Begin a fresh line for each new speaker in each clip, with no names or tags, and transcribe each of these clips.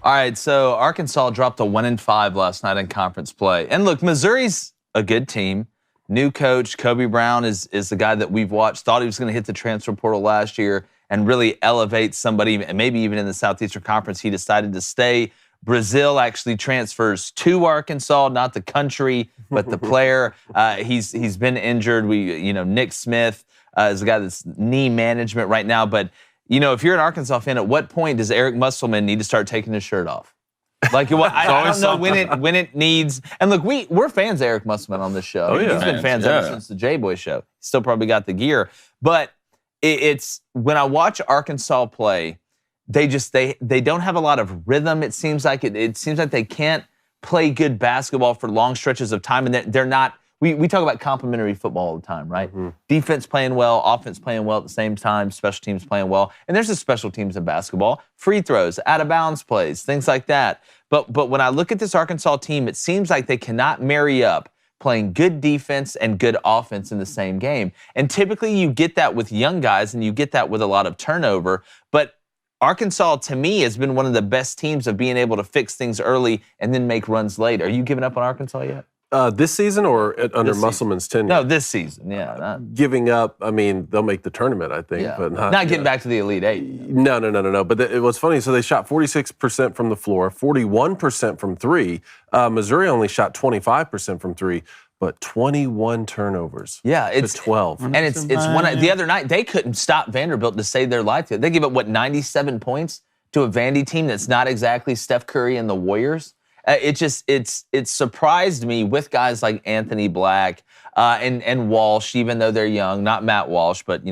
All right, so Arkansas dropped a 1-5 last night in conference play. And look, Missouri's a good team. New coach, Kobe Brown, is the guy that we've watched. Thought he was going to hit the transfer portal last year and really elevate somebody, and maybe even in the Southeastern Conference. He decided to stay. Brazil actually transfers to Arkansas, not the country, but the player. He's been injured. Nick Smith is a guy that's knee management right now. But, if you're an Arkansas fan, at what point does Eric Musselman need to start taking his shirt off? Like, I don't know when it needs. And look, we're fans of Eric Musselman on this show.
Oh, yeah.
He's been fans ever since the J-Boy show. Still probably got the gear. But it's when I watch Arkansas play, they don't have a lot of rhythm. It seems like it seems like they can't play good basketball for long stretches of time, and they're not. We talk about complementary football all the time, right? Mm-hmm. Defense playing well, offense playing well at the same time, special teams playing well. And there's a special teams in basketball, free throws, out of bounds plays, things like that. But when I look at this Arkansas team, it seems like they cannot marry up playing good defense and good offense in the same game. And typically you get that with young guys and you get that with a lot of turnover. But Arkansas, to me, has been one of the best teams of being able to fix things early and then make runs late. Are you giving up on Arkansas yet?
This season or under Musselman's tenure?
No, this season, yeah.
Giving up, they'll make the tournament, I think. Yeah. But
not getting back to the Elite Eight.
No. But it was funny. So they shot 46% from the floor, 41% from three. Missouri only shot 25% from three, but 21 turnovers.
Yeah,
it's 12.
And it's one. The other night, they couldn't stop Vanderbilt to save their life. They give up, 97 points to a Vandy team that's not exactly Steph Curry and the Warriors. It surprised me with guys like Anthony Black and Walsh, even though they're young, not Matt Walsh, but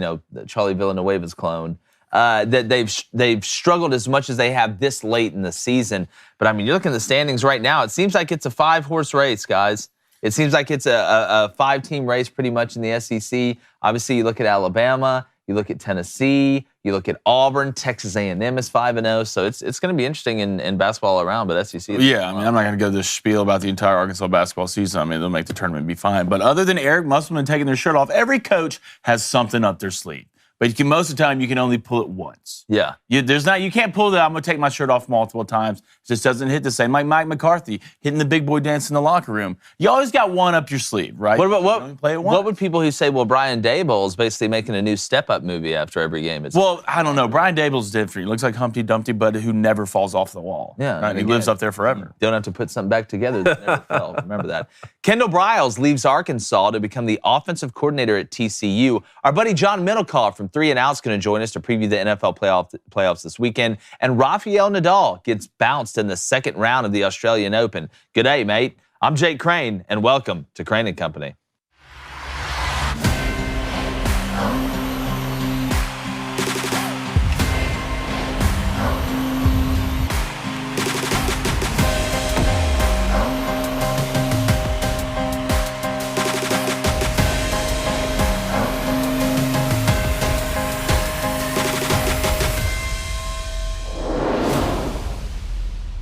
Charlie Villanueva's clone, that they've struggled as much as they have this late in the season. But you're looking at the standings right now. It seems like it's a 5-horse race, guys. It seems like it's a 5-team race pretty much in the SEC. Obviously, you look at Alabama, you look at Tennessee, you look at Auburn, Texas A&M is 5-0, so it's going to be interesting in basketball all around, but SEC.
Yeah, I'm not going to go this spiel about the entire Arkansas basketball season. They'll make the tournament and be fine. But other than Eric Musselman taking their shirt off, every coach has something up their sleeve. But most of the time, you can only pull it once.
Yeah.
You can't pull that, I'm going to take my shirt off multiple times. It just doesn't hit the same. Like Mike McCarthy hitting the big boy dance in the locker room. You always got one up your sleeve, right?
What would people who say, Brian Daboll is basically making a new step-up movie after every game?
I don't know. Brian Daboll's different. He looks like Humpty Dumpty, but who never falls off the wall.
Yeah.
Right? He lives up there forever.
You don't have to put something back together that never fell. Remember that. Kendal Briles leaves Arkansas to become the offensive coordinator at TCU. Our buddy John Middlekauff from 3 and Out is going to join us to preview the NFL playoffs this weekend. And Rafael Nadal gets bounced in the second round of the Australian Open. Good day, mate. I'm Jake Crane, and welcome to Crane & Company.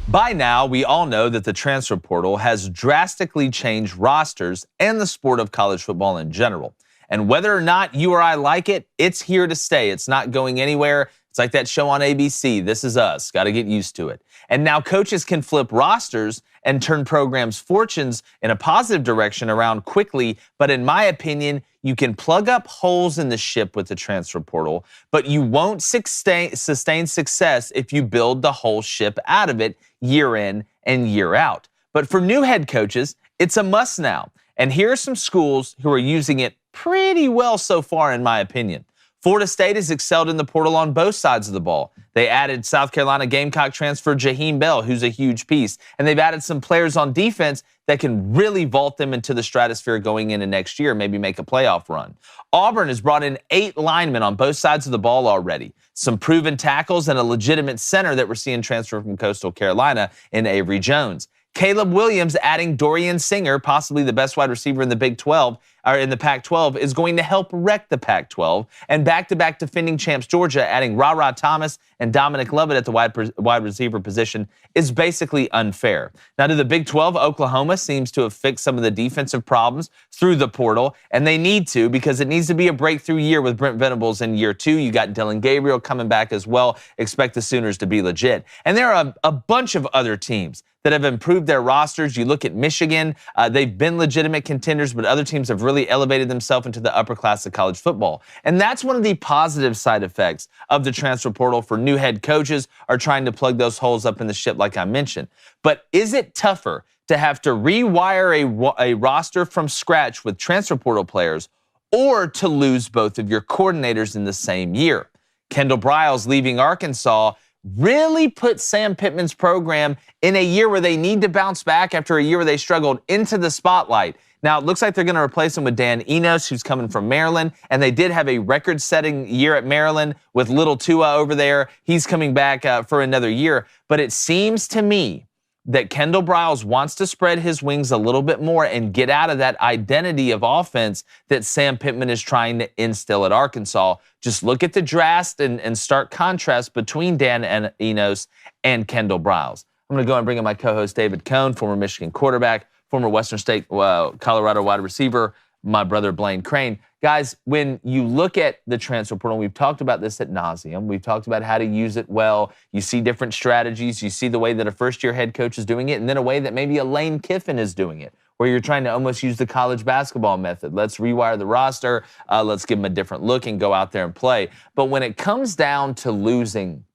By now, we all know that the transfer portal has drastically changed rosters and the sport of college football in general. And whether or not you or I like it, it's here to stay. It's not going anywhere. It's like that show on ABC, This Is Us. Got to get used to it. And now coaches can flip rosters and turn programs' fortunes in a positive direction around quickly. But in my opinion, you can plug up holes in the ship with the transfer portal, but you won't sustain success if you build the whole ship out of it year in and year out. But for new head coaches, it's a must now. And here are some schools who are using it pretty well so far, in my opinion. Florida State has excelled in the portal on both sides of the ball. They added South Carolina Gamecock transfer Jaheim Bell, who's a huge piece. And they've added some players on defense that can really vault them into the stratosphere going into next year, maybe make a playoff run. Auburn has brought in 8 linemen on both sides of the ball already. Some proven tackles and a legitimate center that we're seeing transfer from Coastal Carolina in Avery Jones. Caleb Williams adding Dorian Singer, possibly the best wide receiver in the Big 12, or in the Pac-12 is going to help wreck the Pac-12. And back-to-back defending champs Georgia adding Ra Thomas and Dominic Lovett at the wide receiver position is basically unfair. Now to the Big 12, Oklahoma seems to have fixed some of the defensive problems through the portal, and they need to because it needs to be a breakthrough year with Brent Venables in year 2. You got Dylan Gabriel coming back as well. Expect the Sooners to be legit. And there are a bunch of other teams that have improved their rosters. You look at Michigan, they've been legitimate contenders, but other teams have really elevated themselves into the upper class of college football. And that's one of the positive side effects of the transfer portal for new head coaches are trying to plug those holes up in the ship like I mentioned. But is it tougher to have to rewire a roster from scratch with transfer portal players or to lose both of your coordinators in the same year? Kendal Briles leaving Arkansas really put Sam Pittman's program in a year where they need to bounce back after a year where they struggled into the spotlight. Now, it looks like they're going to replace him with Dan Enos, who's coming from Maryland, and they did have a record-setting year at Maryland with little Tua over there. He's coming back for another year. But it seems to me that Kendal Briles wants to spread his wings a little bit more and get out of that identity of offense that Sam Pittman is trying to instill at Arkansas. Just look at the drastic and stark contrast between Dan and Enos and Kendal Briles. I'm going to go and bring in my co-host David Cohn, former Michigan quarterback, former Western State Colorado wide receiver, my brother Blaine Crane. Guys, when you look at the transfer portal, we've talked about this ad nauseum. We've talked about how to use it well. You see different strategies. You see the way that a first-year head coach is doing it, and then a way that maybe a Lane Kiffin is doing it, where you're trying to almost use the college basketball method. Let's rewire the roster. Let's give them a different look and go out there and play. But when it comes down to losing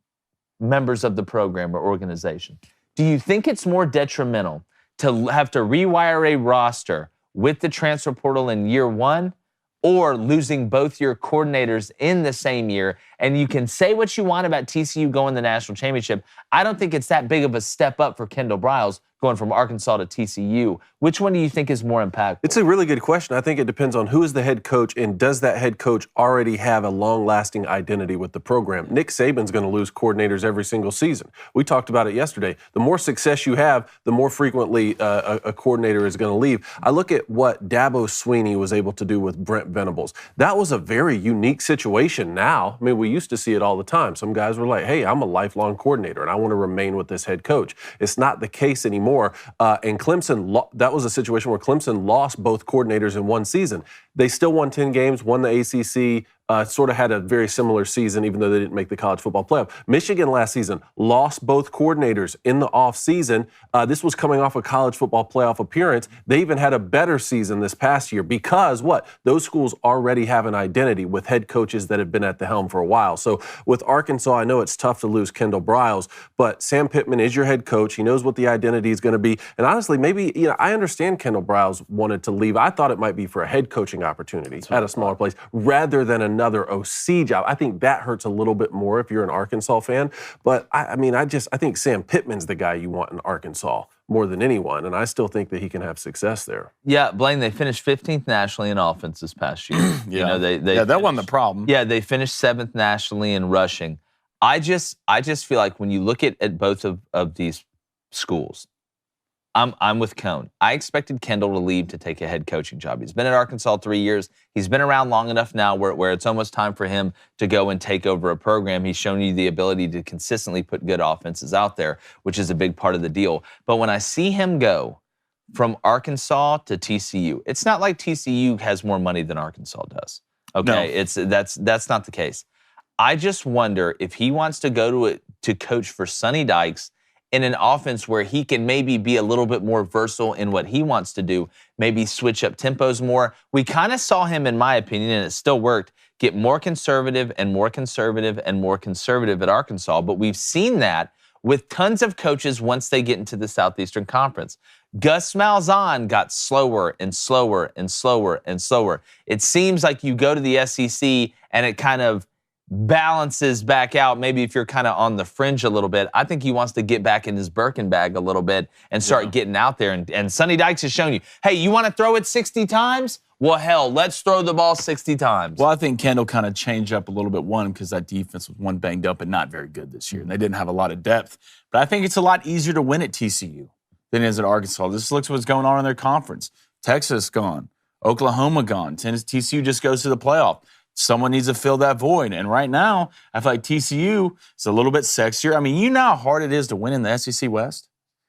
members of the program or organization, do you think it's more detrimental to have to rewire a roster with the transfer portal in year 1 or losing both your coordinators in the same year? And you can say what you want about TCU going to the national championship. I don't think it's that big of a step up for Kendal Briles going from Arkansas to TCU. Which one do you think is more impactful?
It's a really good question. I think it depends on who is the head coach and does that head coach already have a long-lasting identity with the program. Nick Saban's going to lose coordinators every single season. We talked about it yesterday. The more success you have, the more frequently a coordinator is going to leave. I look at what Dabo Swinney was able to do with Brent Venables. That was a very unique situation now. I mean, we used to see it all the time. Some guys were like, hey, I'm a lifelong coordinator and I want to remain with this head coach. It's not the case anymore. And Clemson, that was a situation where Clemson lost both coordinators in one season. They still won 10 games, won the ACC, sort of had a very similar season, even though they didn't make the college football playoff. Michigan last season lost both coordinators in the offseason. This was coming off a college football playoff appearance. They even had a better season this past year because what? Those schools already have an identity with head coaches that have been at the helm for a while. So with Arkansas, I know it's tough to lose Kendal Briles, but Sam Pittman is your head coach. He knows what the identity is going to be. And honestly, maybe, I understand Kendal Briles wanted to leave. I thought it might be for a head coaching opportunity at a smaller place rather than another OC job. I think that hurts a little bit more if you're an Arkansas fan. But I think Sam Pittman's the guy you want in Arkansas more than anyone, and I still think that he can have success there.
Yeah, Blaine, they finished 15th nationally in offense this past year.
That wasn't the problem.
Yeah, they finished 7th nationally in rushing. I just feel like when you look at both of these schools, I'm with Cone. I expected Kendal to leave to take a head coaching job. He's been at Arkansas 3 years. He's been around long enough now where it's almost time for him to go and take over a program. He's shown you the ability to consistently put good offenses out there, which is a big part of the deal. But when I see him go from Arkansas to TCU, it's not like TCU has more money than Arkansas does. Okay, no. That's not the case. I just wonder if he wants to go to coach for Sonny Dykes in an offense where he can maybe be a little bit more versatile in what he wants to do, maybe switch up tempos more. We kind of saw him, in my opinion, and it still worked, get more conservative and more conservative and more conservative at Arkansas. But we've seen that with tons of coaches once they get into the Southeastern Conference. Gus Malzahn got slower and slower and slower and slower. It seems like you go to the SEC and it kind of balances back out. Maybe if you're kind of on the fringe a little bit. I think he wants to get back in his Birkin bag a little bit and start getting out there. And Sonny Dykes has shown you, hey, you want to throw it 60 times? Well, hell, let's throw the ball 60 times.
Well, I think Kendal kind of changed up a little bit, one, because that defense was banged up and not very good this year. And they didn't have a lot of depth. But I think it's a lot easier to win at TCU than it is at Arkansas. This looks what's going on in their conference. Texas gone. Oklahoma gone. TCU just goes to the playoff. Someone needs to fill that void. And right now, I feel like TCU is a little bit sexier. I mean, you know how hard it is to win in the SEC West?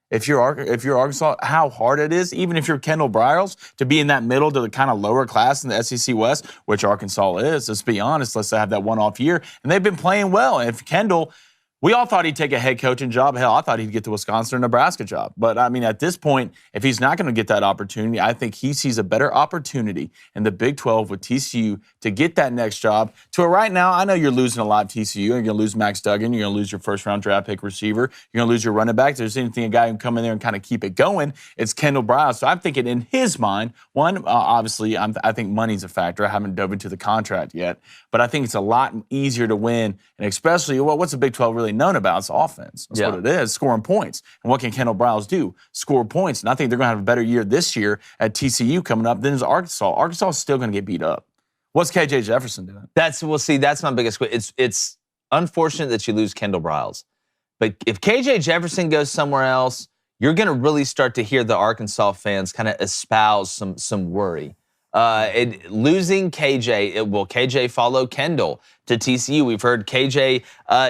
If you're Arkansas, how hard it is, even if you're Kendal Briles, to be in that middle to the kind of lower class in the SEC West, which Arkansas is. Let's be honest. Let's have that one-off year. And they've been playing well. And if Kendal, we all thought he'd take a head coaching job. Hell, I thought he'd get the Wisconsin or Nebraska job. But, I mean, at this point, if he's not going to get that opportunity, I think he sees a better opportunity in the Big 12 with TCU to get that next job. To right now, I know you're losing a lot of TCU. You're going to lose Max Duggan. You're going to lose your first-round draft pick receiver. You're going to lose your running back. If there's anything a guy who can come in there and kind of keep it going, it's Kendal Briles. So I'm thinking in his mind, one, obviously, I think money's a factor. I haven't dove into the contract yet. But I think it's a lot easier to win, and especially, well, what's the Big 12 really known about? It's offense. That's what it is, scoring points. And what can Kendal Briles do? Score points. And I think they're going to have a better year this year at TCU coming up than is Arkansas. Arkansas is still going to get beat up. What's KJ Jefferson doing?
That's my biggest question. It's unfortunate that you lose Kendal Briles. But if KJ Jefferson goes somewhere else, you're going to really start to hear the Arkansas fans kind of espouse some worry. Losing KJ, will KJ follow Kendal to TCU? We've heard KJ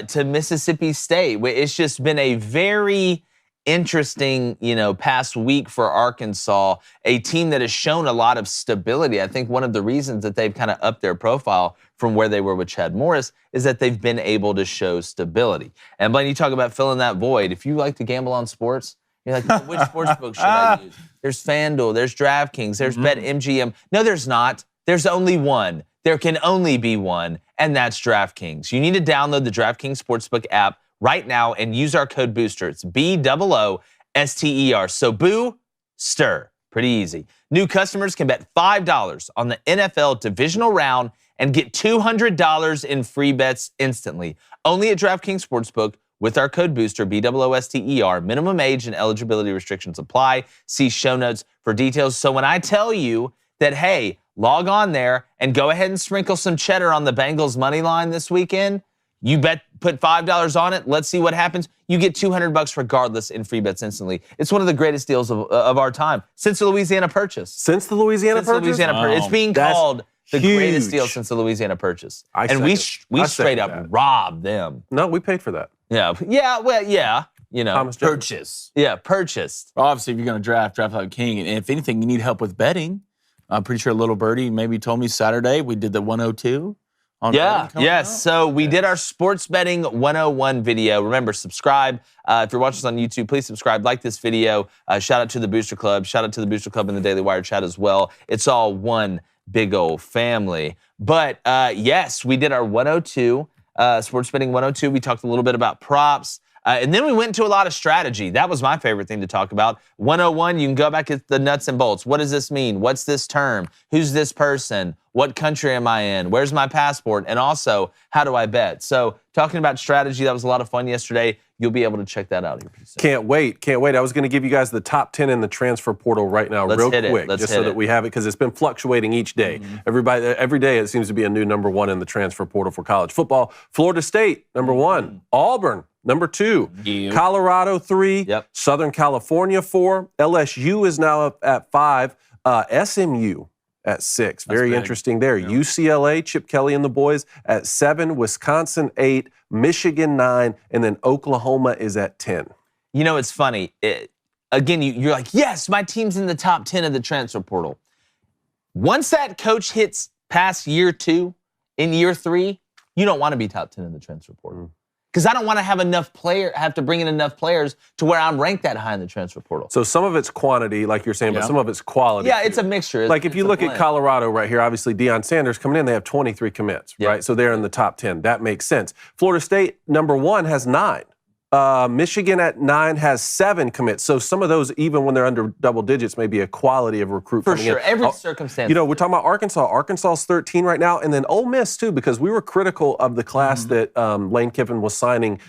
to Mississippi State. It's just been a very interesting, past week for Arkansas, a team that has shown a lot of stability. I think one of the reasons that they've kind of upped their profile from where they were with Chad Morris is that they've been able to show stability. And Blaine, you talk about filling that void. If you like to gamble on sports, you're like, which sports book should I use? There's FanDuel, there's DraftKings, there's BetMGM. No, there's not. There's only one. There can only be one, and that's DraftKings. You need to download the DraftKings Sportsbook app right now and use our code BOOSTER. It's BOOSTER. So boo-ster. Pretty easy. New customers can bet $5 on the NFL divisional round and get $200 in free bets instantly. Only at DraftKings Sportsbook. With our code BOOSTER, BOOSTER, minimum age and eligibility restrictions apply. See show notes for details. So when I tell you that, hey, log on there and go ahead and sprinkle some cheddar on the Bengals money line this weekend, you put $5 on it. Let's see what happens. You get $200 regardless in free bets instantly. It's one of the greatest deals of our time since the Louisiana Purchase.
Since the Louisiana Purchase?
It's being called the greatest deal since the Louisiana Purchase. We straight up robbed them.
No, we paid for that.
Yeah. Purchase. Yeah, purchased.
Obviously, if you're going to draft like king. And if anything, you need help with betting. I'm pretty sure Little Birdie maybe told me Saturday we did the 102.
So we did our sports betting 101 video. Remember, subscribe. If you're watching us on YouTube, please subscribe. Like this video. Shout out to the Booster Club. Shout out to the Booster Club in the Daily Wire chat as well. It's all one big old family. But yes, we did our 102. Sports Betting 102, we talked a little bit about props. And then we went into a lot of strategy. That was my favorite thing to talk about. 101, you can go back at the nuts and bolts. What does this mean? What's this term? Who's this person? What country am I in? Where's my passport? And also, how do I bet? So talking about strategy, that was a lot of fun yesterday. You'll be able to check that out here pretty soon.
Can't wait. I was going to give you guys the top 10 in the transfer portal right now real quick, just so that we have it, because it's been fluctuating each day. Every day it seems to be a new number one in the transfer portal for college football. Florida State, number one. Auburn, number 2. Colorado, 3. Southern California, 4. LSU is now up at 5. SMU at 6. Very interesting there. UCLA, Chip Kelly and the boys at 7. Wisconsin, 8. Michigan, 9. And then Oklahoma is at 10.
You know, it's funny. Again, you're like, yes, my team's in the top 10 of the transfer portal. Once that coach hits past year 2, in year 3, you don't want to be top 10 in the transfer portal. Because I don't want to have to bring in enough players to where I'm ranked that high in the transfer portal.
So some of it's quantity, like you're saying, but some of it's quality.
Yeah, it's a mixture.
Like if you look at Colorado right here, obviously Deion Sanders coming in, they have 23 commits, right? So they're in the top 10. That makes sense. Florida State, number 1, has 9. Michigan at 9 has 7 commits. So some of those, even when they're under double digits, may be a quality of recruit coming in.
For sure, every circumstance.
You know, we're talking about Arkansas. Arkansas's 13 right now, and then Ole Miss too, because we were critical of the class that Lane Kiffin was signing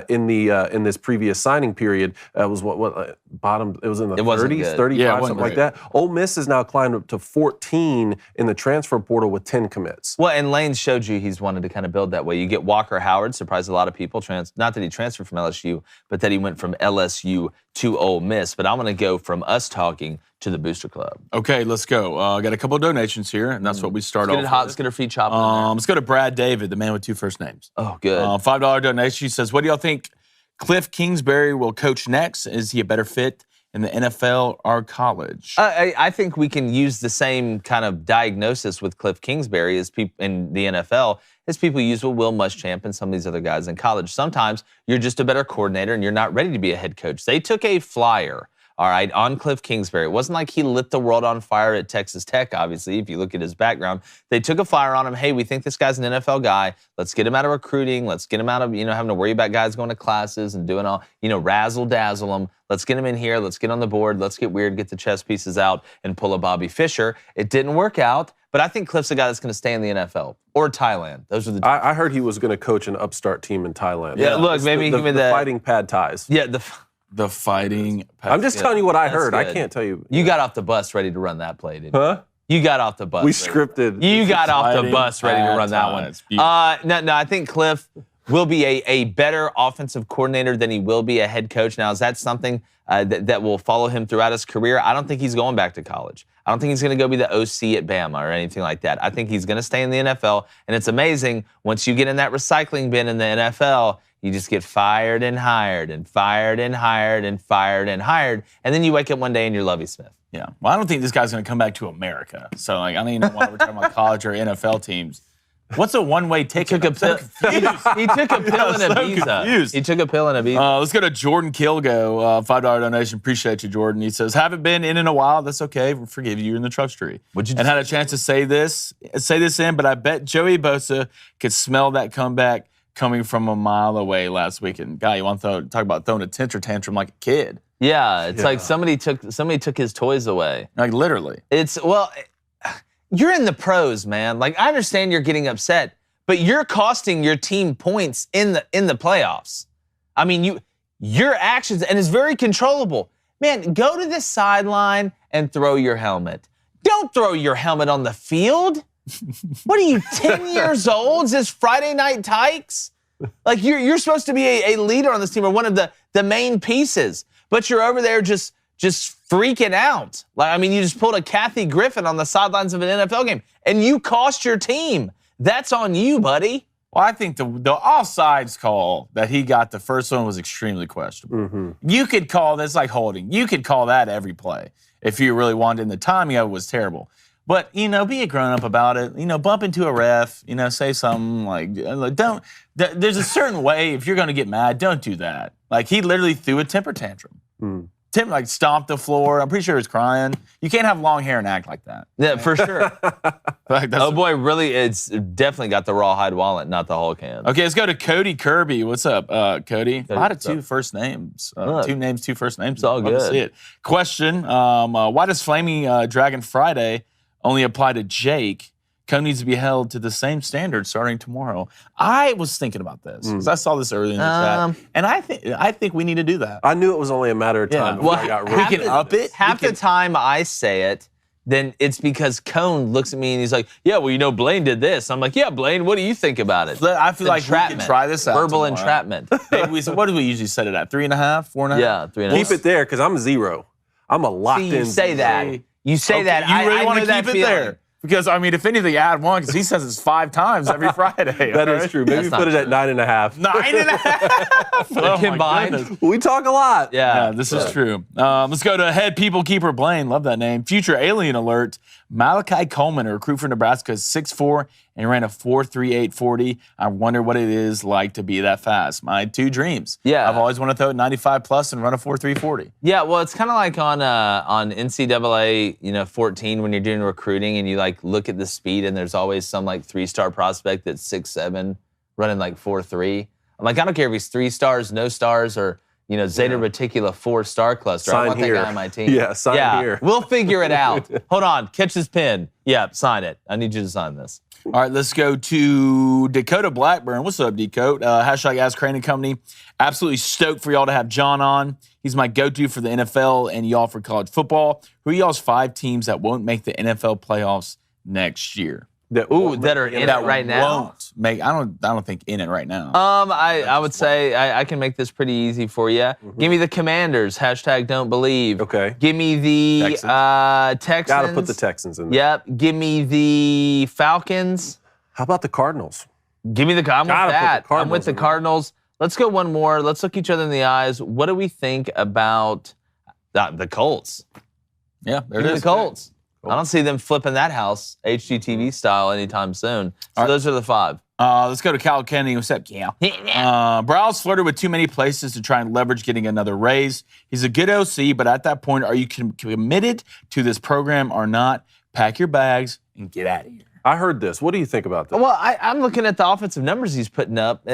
in this previous signing period. It was bottom. It was in the
It wasn't
30s,
good.
35,
Yeah, it wasn't
something like
great.
that. Ole Miss has now climbed up to 14 in the transfer portal with 10 commits.
Well, and Lane showed you he's wanted to kind of build that way. You get Walker Howard, surprised a lot of people. Not that he transferred from LSU, but that he went from LSU to Ole Miss. But I'm going to go from us talking to the Booster Club.
Okay, let's go. I got a couple of donations here, and that's what we start
Let's
off
get it hot.
with.
Let's get our feet chopping. in there.
Let's go to Brad David, the man with two first names.
Oh, good.
$5 donation. He says, what do y'all think Cliff Kingsbury will coach next? Is he a better fit in the NFL or college?
I think we can use the same kind of diagnosis with Cliff Kingsbury as people in the NFL as people use with Will Muschamp and some of these other guys in college. Sometimes you're just a better coordinator and you're not ready to be a head coach. They took a flyer, all right, on Cliff Kingsbury. It wasn't like he lit the world on fire at Texas Tech, obviously, if you look at his background. They took a flyer on him. Hey, we think this guy's an NFL guy. Let's get him out of recruiting. Let's get him out of, having to worry about guys going to classes and doing all, razzle-dazzle them. Let's get him in here. Let's get on the board. Let's get weird, get the chess pieces out, and pull a Bobby Fischer. It didn't work out, but I think Cliff's a guy that's going to stay in the NFL or Thailand. Those are the two.
I heard he was going to coach an upstart team in Thailand.
Yeah, look, maybe
the,
give me
the
that.
fighting pad ties.
Yeah,
The fighting.
I'm just telling you what I
that's
heard. I
good.
can't tell you.
You got off the bus ready to run that play, didn't you?
Huh?
You got off the bus.
We
ready.
scripted.
You got off the
Fighting
bus ready to run that
bad
one.
ties. Beautiful.
No, I think Cliff will be a better offensive coordinator than he will be a head coach. Now, is that something that will follow him throughout his career? I don't think he's going back to college. I don't think he's going to go be the OC at Bama or anything like that. I think he's going to stay in the NFL, and it's amazing. Once you get in that recycling bin in the NFL, you just get fired and hired and fired and hired and fired and hired, and then you wake up one day and you're Lovie Smith.
Yeah. Well, I don't think this guy's going to come back to America. So, I don't even know why we're talking about college or NFL teams. What's a one-way ticket?
He took a pill and a
so
visa.
confused.
He took a pill and a visa.
Let's go to Jordan Kilgo, $5 donation. Appreciate you, Jordan. He says, haven't been in a while. That's okay. We'll forgive you. You're in the truck street.
What'd you
and had a chance to say this in, but I bet Joey Bosa could smell that comeback coming from a mile away last weekend. Guy, you want to talk about throwing a temper tantrum like a kid?
Yeah, it's like somebody took his toys away.
Like literally.
You're in the pros, man. Like, I understand you're getting upset, but you're costing your team points in the playoffs. I mean, your actions, and it's very controllable. Man, go to the sideline and throw your helmet. Don't throw your helmet on the field. What are you, 10 years old? Is this Friday Night Tykes? Like, you're supposed to be a leader on this team or one of the main pieces, but you're over there just freaking out. Like, I mean, you just pulled a Kathy Griffin on the sidelines of an NFL game, and you cost your team. That's on you, buddy.
Well, I think the offsides call that he got, the first one, was extremely questionable.
Mm-hmm.
You could call this like holding. You could call that every play if you really wanted, and the timing of it was terrible. But, be a grown-up about it. Bump into a ref. Say something like don't. There's a certain way, if you're going to get mad, don't do that. Like, he literally threw a temper tantrum. Tim stomped the floor. I'm pretty sure he was crying. You can't have long hair and act like that.
Yeah, for sure.
Oh
boy, really, it's definitely got the rawhide wallet, not the Hulk hand.
Okay, let's go to Cody Kirby. What's up, Cody? A lot of
what's up?
two first names.
Look,
two names, two first names.
it's all
Love to
good.
see it. Question, why does Flaming Dragon Friday only apply to Jake? Cone needs to be held to the same standard starting tomorrow. I was thinking about this because I saw this earlier in the chat, and I think we need to do that.
I knew it was only a matter of time before I got
we
rude.
can up it.
Half the time I say it, then it's because Cone looks at me and he's like, yeah, well, Blaine did this. I'm like, yeah, Blaine, what do you think about it?
I feel like we can try this out.
Verbal
tomorrow.
entrapment.
Maybe what do we usually set it at? 3.5, 4.5?
Yeah, 3.5.
Keep it there because I'm 0. I'm a locked
See, you
in.
say that. You say
Okay,
that.
You really
I
want
know
to
that
keep it
feeling.
there? Because, if anything, add one, because he says it's 5 times every Friday.
That is true. Maybe
That's
put
not
it at
true.
9.5.
9.5. Oh, my
Combined?
goodness.
We talk a lot.
Yeah, this is true. Let's go to head people keeper Blaine. Love that name. Future alien alert. Malachi Coleman, a recruit for Nebraska, is 6'4", and he ran a 4.38 40. I wonder what it is like to be that fast. My 2 dreams.
Yeah.
I've always wanted to throw it 95 plus and run a 4.3 40.
Yeah, well, it's kind of like on NCAA, 14 when you're doing recruiting and you look at the speed and there's always some 3-star prospect that's 6'7", running 4.3. I'm like, I don't care if he's 3 stars, no stars, or Zeta Reticula 4-star cluster. I
Sign
want
here.
that guy on my team.
Yeah, sign here.
We'll figure it out. Hold on, catch this pin. Yeah, sign it. I need you to sign this.
All right, let's go to Dakota Blackburn. What's up, Decode? Hashtag Ask Crane & Company. Absolutely stoked for y'all to have John on. He's my go-to for the NFL and y'all for college football. Who are y'all's 5 teams that won't make the NFL playoffs next year?
That are in it right now.
Won't make. I don't think in it right now.
I would say I can make this pretty easy for you. Give me the Commanders. Hashtag don't believe.
Okay.
Give me the Texans.
Got to put the Texans in there.
Yep. Give me the Falcons.
How about the Cardinals?
Give me the. I'm with that. I'm with the
in there.
Cardinals. Let's go one more. Let's look each other in the eyes. What do we think about the Colts?
Yeah, there
Give
it
me
is.
the Colts. I don't see them flipping that house HGTV style anytime soon. So those are the 5.
Let's go to Cal Kennedy. What's up, Cal? Briles flirted with too many places to try and leverage getting another raise. He's a good OC, but at that point, are you committed to this program or not? Pack your bags and get out of here.
I heard this. What do you think about this?
Well, I'm looking at the offensive numbers he's putting up.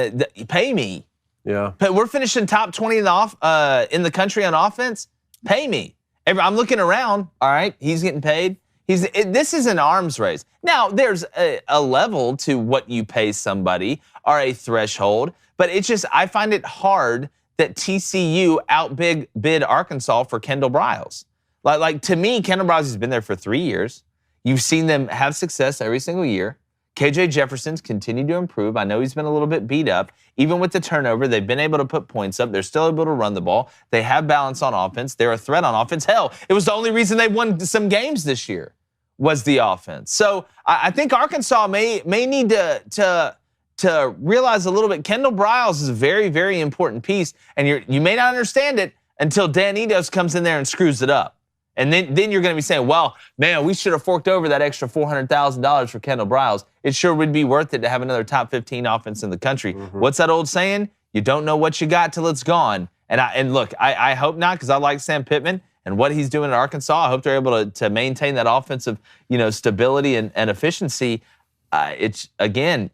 Pay me.
Yeah.
We're finishing top 20 in the country on offense. Pay me. I'm looking around. All right, he's getting paid. This is an arms race. Now, there's a level to what you pay somebody or a threshold, but it's just I find it hard that TCU outbid Arkansas for Kendal Briles. Like to me, Kendal Briles has been there for 3 years. You've seen them have success every single year. KJ Jefferson's continued to improve. I know he's been a little bit beat up. Even with the turnover, they've been able to put points up. They're still able to run the ball. They have balance on offense. They're a threat on offense. Hell, it was the only reason they won some games this year was the offense. So I think Arkansas may need to realize a little bit. Kendal Briles is a very, very important piece, and you may not understand it until Dan Enos comes in there and screws it up. And then you're going to be saying, well, man, we should have forked over that extra $400,000 for Kendal Briles. It sure would be worth it to have another top 15 offense in the country. What's that old saying? You don't know what you got till it's gone. And look, I hope not, because I like Sam Pittman and what he's doing in Arkansas. I hope they're able to maintain that offensive, stability and efficiency. It's again,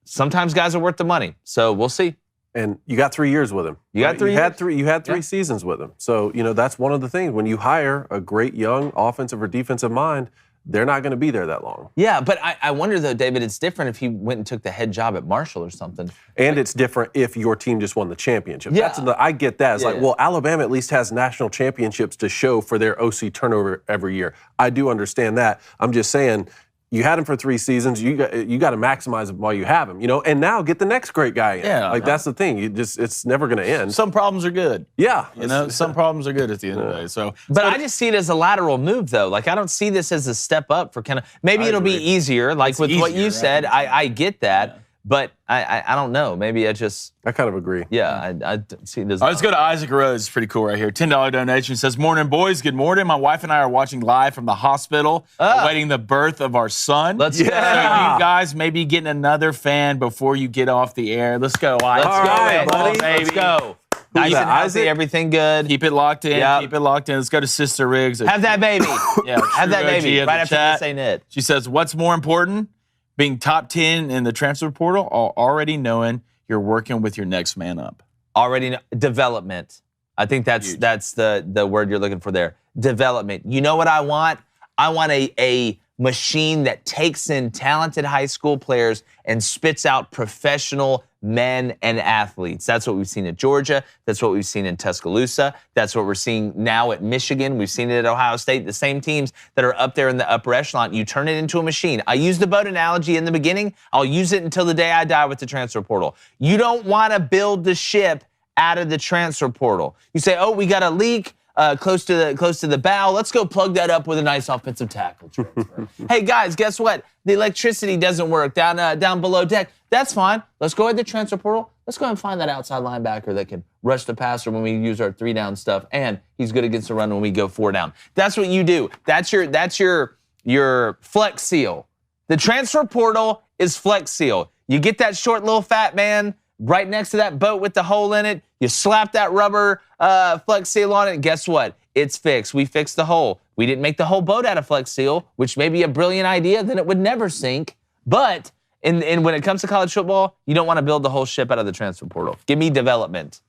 sometimes guys are worth the money. So we'll see.
And you got 3 years with him.
You got 3 years?
You had three seasons with him. So, that's one of the things. When you hire a great young offensive or defensive mind, they're not going to be there that long.
Yeah, but I wonder, though, David, it's different if he went and took the head job at Marshall or something.
And it's different if your team just won the championship.
Yeah.
I get that. It's
Yeah.
well, Alabama at least has national championships to show for their OC turnover every year. I do understand that. I'm just saying, you had him for 3 seasons. You got to maximize him while you have him, and now get the next great guy in.
Yeah,
that's the thing. It's never going to end.
Some problems are good.
Yeah,
Some problems are good at the end of the day. So,
But I just see it as a lateral move, though. Like, I don't see this as a step up for maybe it'll be easier, like with what you said. I get that, but I don't know. Maybe I
kind of agree.
Yeah, I see this.
all right, let's go to Isaac Rose. It's pretty cool right here. $10 donation says, "Morning, boys. Good morning. My wife and I are watching live from the hospital, awaiting the birth of our son.
Let's go.
So you guys may be getting another fan before you get off the air. Let's go, Isaac.
Let's go,
right, buddy.
Let's go. Nice and healthy, everything good.
Keep it locked in.
Yep.
Keep it locked in. Let's go to Sister Riggs.
Have that baby.
Yeah,
Have that
True OG
baby
of
right
the
after
chat.
this ain't it.
She says, "What's more important, being top 10 in the transfer portal, or already knowing you're working with your next man up?"
Already development. I think that's the word you're looking for there. Development. You know what I want? I want a machine that takes in talented high school players and spits out professional men and athletes. That's what we've seen at Georgia. That's what we've seen in Tuscaloosa. That's what we're seeing now at Michigan. We've seen it at Ohio State. The same teams that are up there in the upper echelon. You turn it into a machine. I used the boat analogy in the beginning. I'll use it until the day I die with the transfer portal. You don't want to build the ship out of the transfer portal. You say, oh, we got a leak close to the bow. Let's go plug that up with a nice offensive tackle transfer. Hey guys, guess what? The electricity doesn't work down below deck. That's fine. Let's go ahead to the transfer portal. Let's go and find that outside linebacker that can rush the passer when we use our 3 down stuff, and he's good against the run when we go 4 down. That's what you do. That's your flex seal. The transfer portal is flex seal. You get that short little fat man right next to that boat with the hole in it. You slap that rubber flex seal on it, and guess what? It's fixed. We fixed the hole. We didn't make the whole boat out of flex seal, which may be a brilliant idea, then it would never sink. But when it comes to college football, you don't want to build the whole ship out of the transfer portal. Give me development.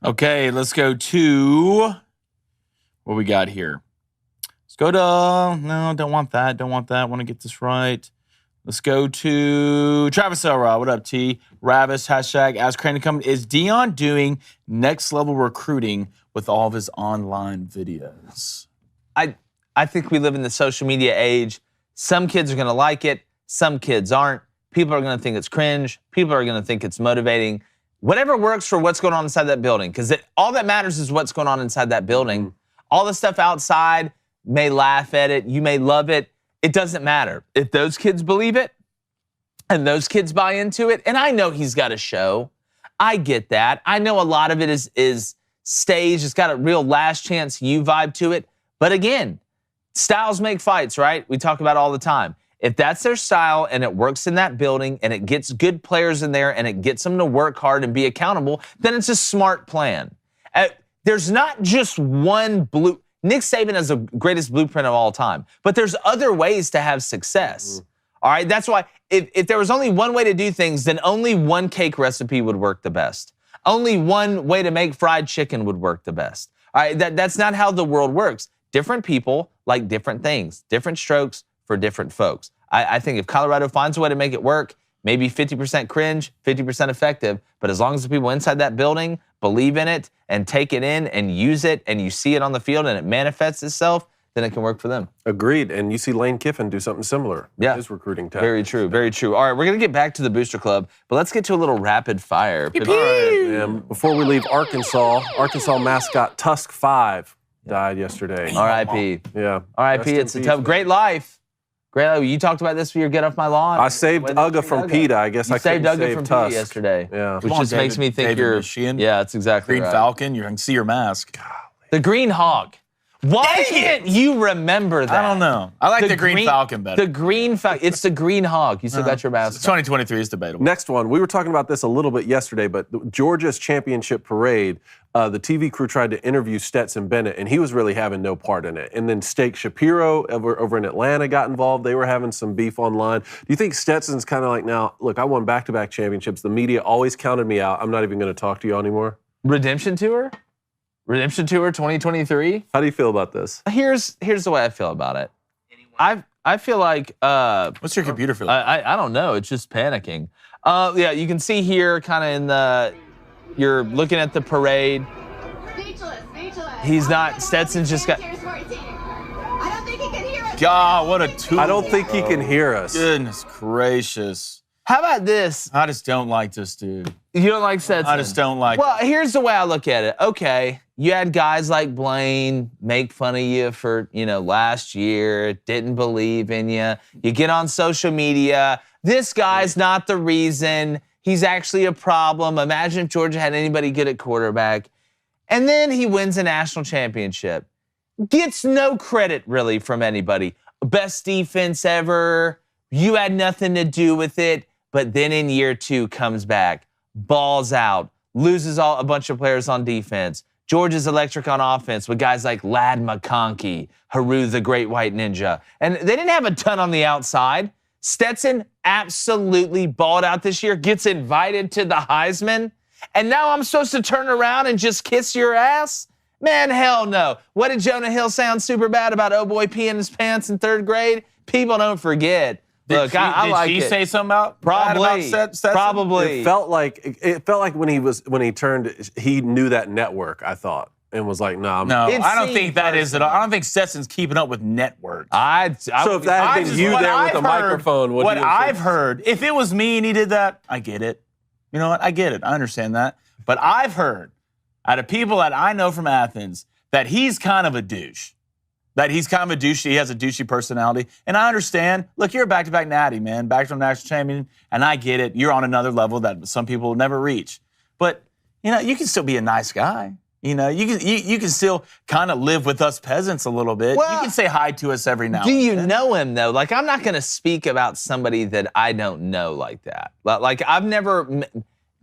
Okay, let's go to what we got here. Let's go to, no, don't want that. Want to get this right. Let's go to Travis Elrod. What up, T? Ravis, hashtag Ask Crane to come. Is Dion doing next level recruiting with all of his online videos?
I think we live in the social media age. Some kids are going to like it. Some kids aren't. People are going to think it's cringe. People are going to think it's motivating. Whatever works for what's going on inside that building, because all that matters is what's going on inside that building. All the stuff outside may laugh at it. You may love it. It doesn't matter. If those kids believe it and those kids buy into it, and I know he's got a show. I get that. I know a lot of it is staged. It's got a real last chance you vibe to it. But again, styles make fights, right? We talk about it all the time. If that's their style and it works in that building and it gets good players in there and it gets them to work hard and be accountable, then it's a smart plan. There's not just one blue. Nick Saban has the greatest blueprint of all time, but there's other ways to have success. All right, that's why if there was only one way to do things, then only one cake recipe would work the best. Only one way to make fried chicken would work the best. All right, that's not how the world works. Different people like different things, different strokes for different folks. I think if Colorado finds a way to make it work, maybe 50% cringe, 50% effective, but as long as the people inside that building believe in it and take it in and use it and you see it on the field and it manifests itself, then it can work for them.
Agreed. And you see Lane Kiffin do something similar.
Yeah.
His recruiting tactics.
Very true, very true. All right, we're going to get back to the Booster Club, but let's get to a little rapid fire.
All right, man. Before we leave Arkansas mascot Tusk 5 died yesterday.
R.I.P.
Yeah.
R.I.P.
Rest in
It's a
peace,
tough,
man.
great life. Great life. You talked about this for your Get Off My Lawn.
I saved Uga from PETA. I guess
You
I
saved
couldn't
Uga
save
from
Tusk.
PETA yesterday.
Yeah.
Which
Come on,
just makes me think
David
you're.
Michigan.
Yeah, that's exactly
Green
right.
Falcon, you can see your mask.
The Green Hog. Why can't you remember that?
I don't know. I like the Green Falcon better.
The Green Falcon. It's the Green Hog. You still got your mask.
2023 is debatable.
Next one. We were talking about this a little bit yesterday, but Georgia's championship parade, the TV crew tried to interview Stetson Bennett, and he was really having no part in it. And then Steak Shapiro over in Atlanta got involved. They were having some beef online. Do you think Stetson's kind of like, now, look, I won back-to-back championships. The media always counted me out. I'm not even going to talk to you anymore.
Redemption Tour? Redemption Tour 2023?
How do you feel about this?
Here's the way I feel about it. I feel like
What's your computer feel like?
I don't know. It's just panicking. Yeah, you can see here kind of in the you're looking at the parade.
Speechless.
He's not Stetson's just got
I don't think he can hear us.
God, what a tool.
I don't think he can hear us.
Goodness gracious.
How about this?
I just don't like this dude.
You don't like Stetson?
I just don't like
Well, here's the way I look at it. Okay, you had guys like Blaine make fun of you for, last year, didn't believe in you. You get on social media. This guy's not the reason. He's actually a problem. Imagine if Georgia had anybody good at quarterback. And then he wins a national championship. Gets no credit, really, from anybody. Best defense ever. You had nothing to do with it. But then in year 2 comes back, balls out, loses a bunch of players on defense. Georgia's electric on offense with guys like Ladd McConkey, Haru the Great White Ninja. And they didn't have a ton on the outside. Stetson absolutely balled out this year, gets invited to the Heisman. And now I'm supposed to turn around and just kiss your ass? Man, hell no. What did Jonah Hill sound super bad about oh boy peeing his pants in 3rd grade? People don't forget. Look, I like it.
Did she say something about
Probably.
Stetson?
Probably.
It felt like when he turned, he knew that network, I thought, and was like, nah.
No,
It
I don't
seemed
think that is at all. I don't think Stetson's keeping up with networks.
So if that had been you there with a microphone,
what I've heard, if it was me and he did that, I get it. You know what? I get it. I understand that. But I've heard out of people that I know from Athens that he's kind of a douche. That he's kind of a douche. He has a douchey personality. And I understand. Look, you're a back-to-back natty, man. Back-to-back national champion. And I get it. You're on another level that some people will never reach. But, you can still be a nice guy. You can still kind of live with us peasants a little bit.
Well,
you can say hi to us every now and
Do you
then.
know him, though? Like, I'm not going to speak about somebody that I don't know like that. Like, I've never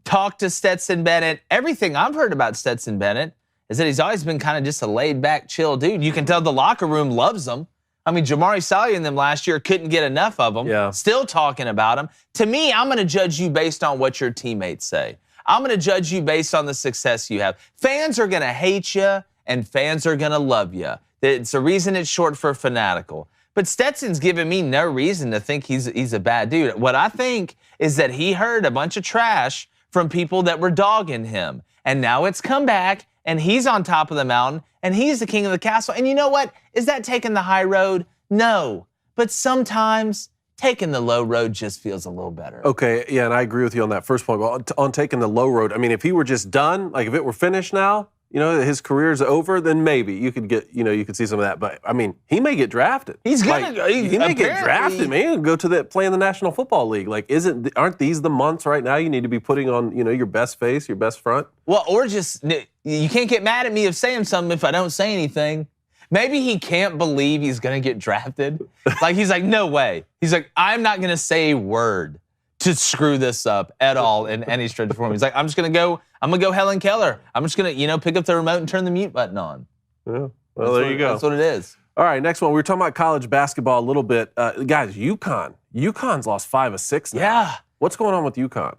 talked to Stetson Bennett. Everything I've heard about Stetson Bennett is that he's always been kind of just a laid-back, chill dude. You can tell the locker room loves him. I mean, Jamari Salyer and them last year couldn't get enough of him.
Yeah.
Still talking about him. To me, I'm going to judge you based on what your teammates say. I'm going to judge you based on the success you have. Fans are going to hate you, and fans are going to love you. It's a reason it's short for fanatical. But Stetson's given me no reason to think he's a bad dude. What I think is that he heard a bunch of trash from people that were dogging him. And now it's come back, and he's on top of the mountain, and he's the king of the castle. And you know what? Is that taking the high road? No. But sometimes taking the low road just feels a little better.
Okay, yeah, and I agree with you on that first point. But on taking the low road, I mean, if he were just done, like if it were finished now, his career's over, then maybe you could get, you could see some of that. But I mean, he may get drafted.
He's gonna go.
He may get drafted, man. Go to play in the National Football League. Like, aren't these the months right now you need to be putting on, your best face, your best front?
Well, or just you can't get mad at me of saying something if I don't say anything. Maybe he can't believe he's gonna get drafted. Like he's like, no way. He's like, I'm not gonna say a word to screw this up at all in any stretch of form. He's like, I'm gonna go Helen Keller. I'm just gonna, pick up the remote and turn the mute button on.
Yeah. Well, there you go.
That's what it is.
All right, next one. We were talking about college basketball a little bit. Guys, UConn. UConn's lost 5 of 6 now.
Yeah.
What's going on with UConn?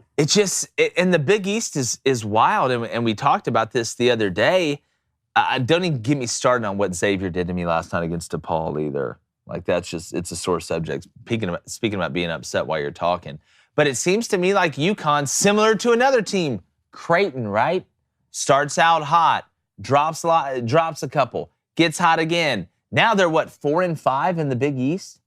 And the Big East is wild, and we talked about this the other day. Don't even get me started on what Xavier did to me last night against DePaul either. Like it's a sore subject. Speaking about being upset while you're talking. But it seems to me like UConn, similar to another team, Creighton, right? Starts out hot, drops a couple, gets hot again. Now they're 4-5 in the Big East?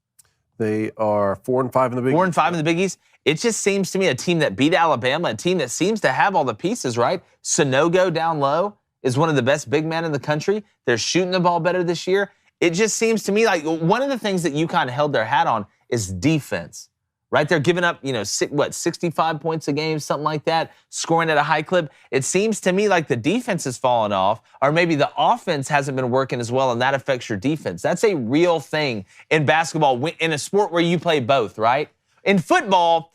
They are 4-5 in the Big East.
4-5 in the Big East. It just seems to me a team that beat Alabama, a team that seems to have all the pieces, right? Sonogo down low is one of the best big men in the country. They're shooting the ball better this year. It just seems to me like one of the things that UConn held their hat on is defense. Right? They're giving up, 65 points a game, something like that, scoring at a high clip. It seems to me like the defense has fallen off, or maybe the offense hasn't been working as well, and that affects your defense. That's a real thing in basketball, in a sport where you play both, right? In football,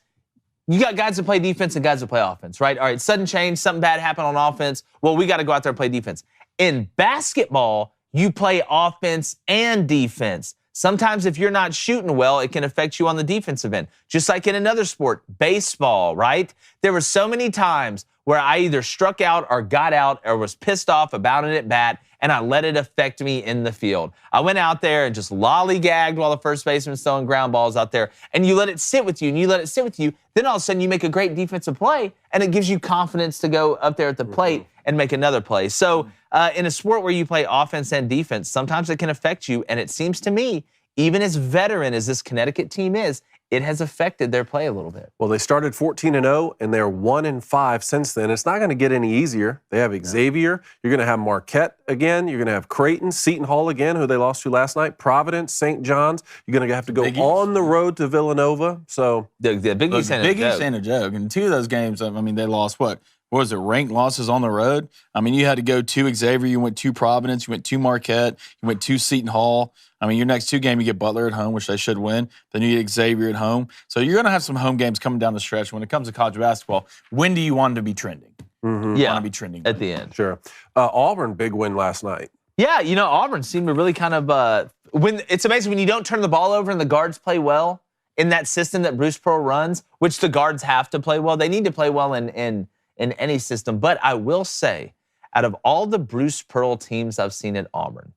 you got guys that play defense and guys that play offense, right? All right, sudden change, something bad happened on offense. Well, we got to go out there and play defense. In basketball, you play offense and defense. Sometimes if you're not shooting well, it can affect you on the defensive end. Just like in another sport, baseball, right? There were so many times where I either struck out or got out or was pissed off about it at bat, and I let it affect me in the field. I went out there and just lollygagged while the first baseman's throwing ground balls out there, and you let it sit with you, and you let it sit with you. Then all of a sudden you make a great defensive play, and it gives you confidence to go up there at the plate and make another play. So in a sport where you play offense and defense, sometimes it can affect you, and it seems to me, even as veteran as this Connecticut team is, it has affected their play a little bit.
Well, they started 14-0, and they're 1-5 since then. It's not going to get any easier. They have Xavier. You're going to have Marquette again. You're going to have Creighton, Seton Hall again, who they lost to last night, Providence, St. John's. You're going to have to go on the road to Villanova. So
the Big East ain't a joke.
And 2 of those games, they lost what was it, ranked losses on the road? I mean, you had to go to Xavier, you went to Providence, you went to Marquette, you went to Seton Hall. I mean, your next 2 games, you get Butler at home, which they should win. Then you get Xavier at home. So you're going to have some home games coming down the stretch. When it comes to college basketball, when do you want to be trending?
Mm-hmm.
Yeah,
want to be trending
at the end.
Sure. Auburn, big win last night.
Yeah, Auburn seemed to really kind of when it's amazing when you don't turn the ball over and the guards play well in that system that Bruce Pearl runs, which the guards have to play well. They need to play well in any system. But I will say, out of all the Bruce Pearl teams I've seen at Auburn,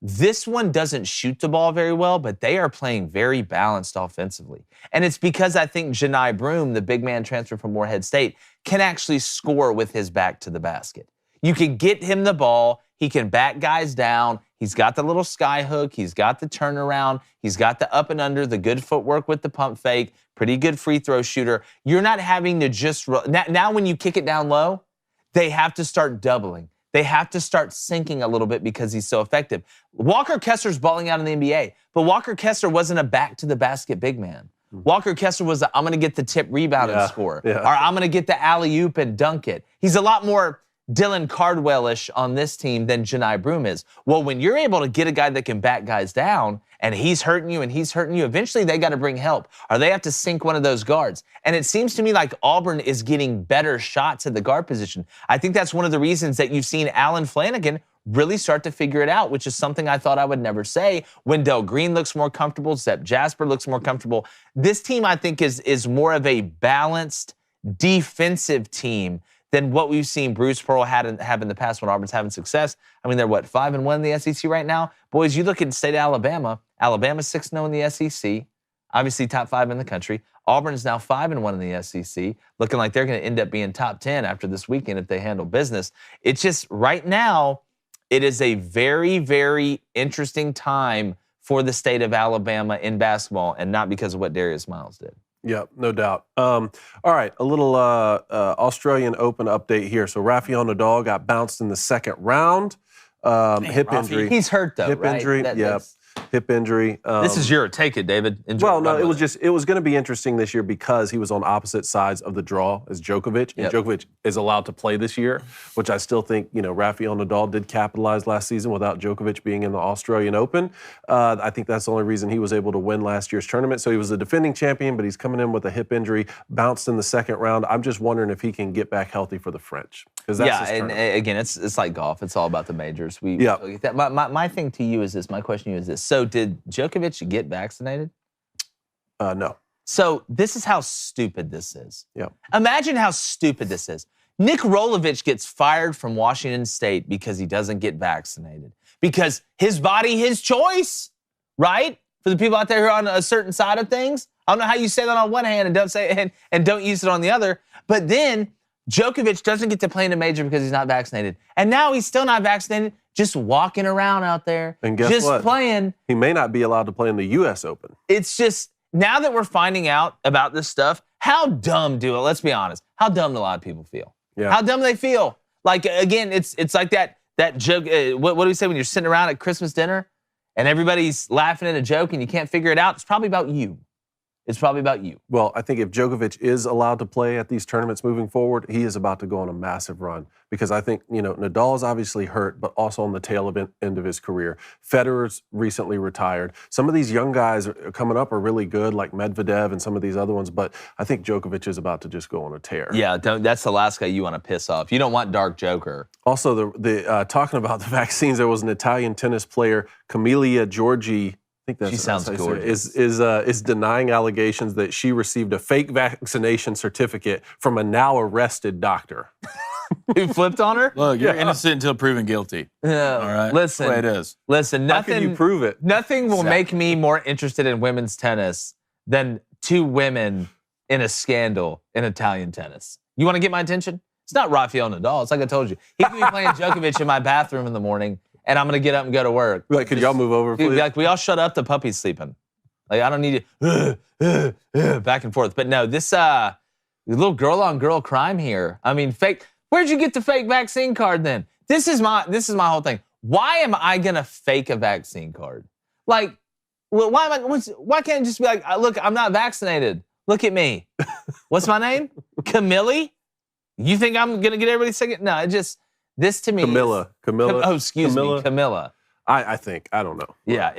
this one doesn't shoot the ball very well, but they are playing very balanced offensively. And it's because I think Janai Broome, the big man transfer from Morehead State, can actually score with his back to the basket. You can get him the ball. He can back guys down. He's got the little sky hook. He's got the turnaround. He's got the up and under, the good footwork with the pump fake, pretty good free throw shooter. You're not having to just now when you kick it down low, they have to start doubling. They have to start sinking a little bit because he's so effective. Walker Kessler's balling out in the NBA, but Walker Kessler wasn't a back-to-the-basket big man. Walker Kessler was I'm going to get the tip rebound and score, or I'm going to get the alley-oop and dunk it. He's a lot more Dylan Cardwell-ish on this team than Janai Broome is. Well, when you're able to get a guy that can back guys down, and he's hurting you, eventually they got to bring help, or they have to sink one of those guards. And it seems to me like Auburn is getting better shots at the guard position. I think that's one of the reasons that you've seen Alan Flanagan really start to figure it out, which is something I thought I would never say. Wendell Green looks more comfortable. Sepp Jasper looks more comfortable. This team, I think, is more of a balanced defensive team than what we've seen Bruce Pearl have in the past when Auburn's having success. I mean, they're what, 5-1 in the SEC right now? Boys, you look at the state of Alabama. Alabama's 6-0 in the SEC, obviously top 5 in the country. Auburn is now 5-1 in the SEC, looking like they're going to end up being top 10 after this weekend if they handle business. It's just right now, it is a very, very interesting time for the state of Alabama in basketball, and not because of what Darius Miles did.
Yep, no doubt. All right, a little Australian Open update here. So Rafael Nadal got bounced in the second round. Hip injury.
He's hurt, though,
Hip
right?
injury, hip injury.
This is your take it, David. Enjoy
Well, no, it was going to be interesting this year because he was on opposite sides of the draw as Djokovic, and Djokovic is allowed to play this year, which I still think, Rafael Nadal did capitalize last season without Djokovic being in the Australian Open. I think that's the only reason he was able to win last year's tournament. So he was a defending champion, but he's coming in with a hip injury, bounced in the second round. I'm just wondering if he can get back healthy for the French. That's
and again, it's like golf. It's all about the majors. My thing to you is this. My question to you is this. So did Djokovic get vaccinated?
No.
So this is how stupid this is.
Yeah.
Imagine how stupid this is. Nick Rolovich gets fired from Washington State because he doesn't get vaccinated. Because his body, his choice, right? For the people out there who are on a certain side of things. I don't know how you say that on one hand and don't say it and don't use it on the other. But then Djokovic doesn't get to play in a major because he's not vaccinated. And now he's still not vaccinated, just walking around out there.
And guess
just
what?
Playing.
He may not be allowed to play in the U.S. Open.
It's just, now that we're finding out about this stuff, how dumb let's be honest, how dumb do a lot of people feel?
Yeah.
How dumb they feel? Like, again, it's like that joke, what do we say when you're sitting around at Christmas dinner and everybody's laughing at a joke and you can't figure it out? It's probably about you. It's probably about you.
Well, I think if Djokovic is allowed to play at these tournaments moving forward, he is about to go on a massive run. Because I think, Nadal is obviously hurt, but also on the tail end of his career. Federer's recently retired. Some of these young guys coming up are really good, like Medvedev and some of these other ones, but I think Djokovic is about to just go on a tear.
Yeah, that's the last guy you want to piss off. You don't want Dark Joker.
Also, talking about the vaccines, there was an Italian tennis player, Camelia Giorgi. I think
she sounds gorgeous.
Is denying allegations that she received a fake vaccination certificate from a now arrested doctor.
Who flipped on her?
Look, you're innocent until proven guilty.
Yeah.
All right.
Listen.
That's the way it is.
Listen, nothing.
How can you prove it?
Nothing will make me more interested in women's tennis than two women in a scandal in Italian tennis. You want to get my attention? It's not Rafael Nadal. It's like I told you. He could be playing Djokovic in my bathroom in the morning, and I'm going to get up and go to work.
Like, could y'all move over, please?
Like, we all shut up. The puppy's sleeping. Like, I don't need to back and forth. But no, this little girl-on-girl crime here. I mean, fake. Where'd you get the fake vaccine card then? This is my whole thing. Why am I going to fake a vaccine card? Like, why can't it just be like, look, I'm not vaccinated. Look at me. What's my name? Camille? You think I'm going to get everybody sick? No, this to me
Camilla.
Oh, excuse me, Camilla.
I think. I don't know.
Yeah,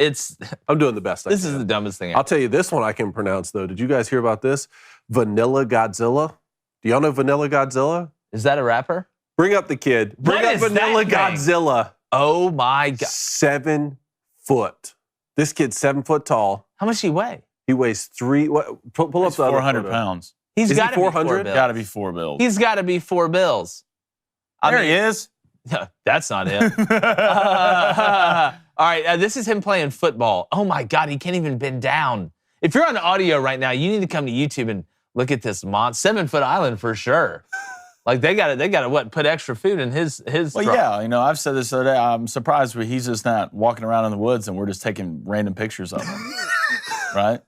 I'm doing the best I can.
This is the dumbest thing.
I'll tell you this one I can pronounce, though. Did you guys hear about this? Vanilla Godzilla. Do y'all know Vanilla Godzilla?
Is that a rapper?
Bring up the kid. Bring up Vanilla Godzilla.
Oh, my God.
7 foot. This kid's 7 foot tall.
How much does he weigh?
He weighs pull up the other
400
photo.
pounds.
He's got to be
400?
Got to be $4 bills.
He's got to be $4 bills.
There he is.
That's not him. All right, this is him playing football. Oh, my God, he can't even bend down. If you're on audio right now, you need to come to YouTube and look at this 7 foot island for sure. Like, they got to put extra food in his
Well,
truck.
yeah, I've said this the other day. I'm surprised he's just not walking around in the woods and we're just taking random pictures of him. Right?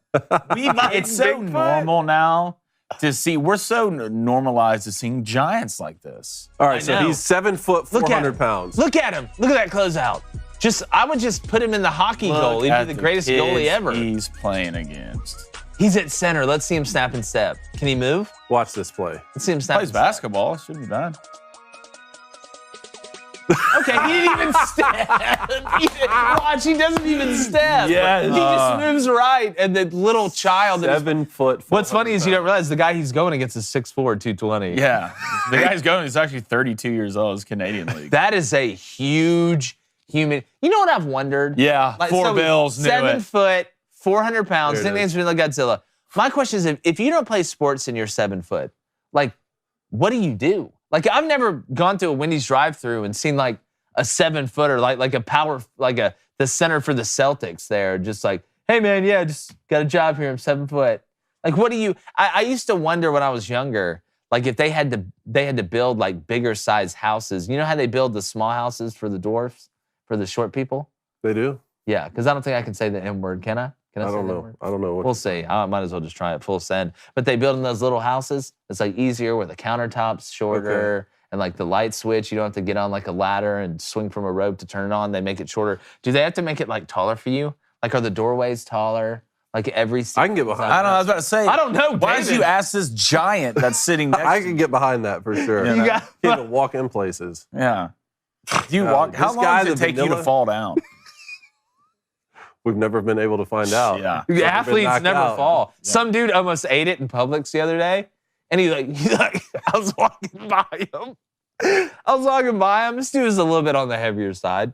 It's so normal now to see. We're so normalized to seeing giants like this.
All right, so he's 7 foot, 400 pounds.
Look at him. Look at that closeout. I would just put him in the hockey goal. He'd be the greatest goalie ever.
He's playing against.
He's at center. Let's see him snap and step. Can he move?
Watch this play.
Let's see him snap.
Plays basketball. Should be bad.
Okay, he didn't even step. Watch, he doesn't even step.
Yes.
He just moves right. And the little child.
7 foot.
What's funny is you don't realize the guy he's going against is 6'4", 220.
Yeah. The guy's going, he's actually 32 years old. It's Canadian League.
That is a huge human. You know what I've wondered?
Yeah, $4 bills.
7 foot, 400 pounds.
There it
Nickname's Vanilla Godzilla. My question is, if you don't play sports and you're 7 foot, like, what do you do? Like, I've never gone to a Wendy's drive-thru and seen like a 7-footer, like a power, the center for the Celtics there, just like, hey man, yeah, just got a job here. I'm 7 foot. Like, what do you? I used to wonder when I was younger, like if they had to build like bigger size houses. You know how they build the small houses for the dwarfs, for the short people?
They do?
Yeah, because I don't think I can say the M word. Can I? Can I say
don't
the
know.
M word?
I don't know.
We'll see. I might as well just try it full send. But they build in those little houses. It's like easier where the countertop's shorter.
Okay.
And like the light switch, you don't have to get on like a ladder and swing from a rope to turn it on. They make it shorter. Do they have to make it like taller for you? Like, are the doorways taller? Like every
I can get behind
I don't know. I was about to say.
I don't know,
Why did
David.
you ask this giant that's sitting next
I
to
can get behind that for sure.
You
got-
Can't even walk in places.
Yeah. Do you walk? How
this
long
guy,
does it
the
take you to
vanilla-
fall down?
We've never been able to find out.
Yeah.
Never been
Athletes
knocked
never
out.
fall. Some dude almost ate it in Publix the other day. And he like I was walking by him. This dude was a little bit on the heavier side. I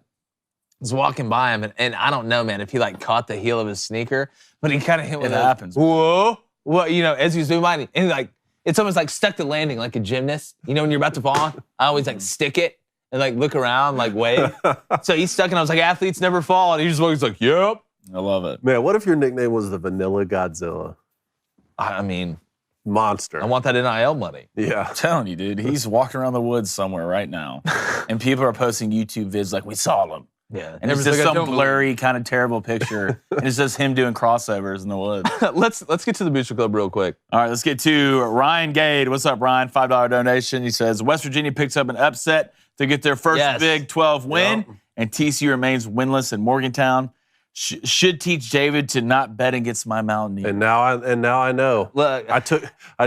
was walking by him, and I don't know, man, if he like caught the heel of his sneaker, but he kind of hit with
It
a,
happens.
Whoa. Well, you know, as he was moving by, and like, it's almost like stuck the landing like a gymnast. You know, when you're about to fall, I always like stick it and like look around, like wave. So he's stuck, and I was like, athletes never fall. And he just was like, yep.
I love it.
Man, what if your nickname was the Vanilla Godzilla?
I mean,
Monster.
I want that NIL money.
Yeah.
I'm telling you, dude, he's walking around the woods somewhere right now. And people are posting YouTube vids like, we saw him.
Yeah.
And it's just some blurry, kind of terrible picture. And it's just him doing crossovers in the woods.
Let's get to the Booster Club real quick.
All right, let's get to Ryan Gade. What's up, Ryan? $5 donation. He says, West Virginia picks up an upset to get their first
Yes.
Big 12 win,
Yep.
and TCU remains winless in Morgantown. Should teach David to not bet against my Mountaineers.
And now I know.
Look,
I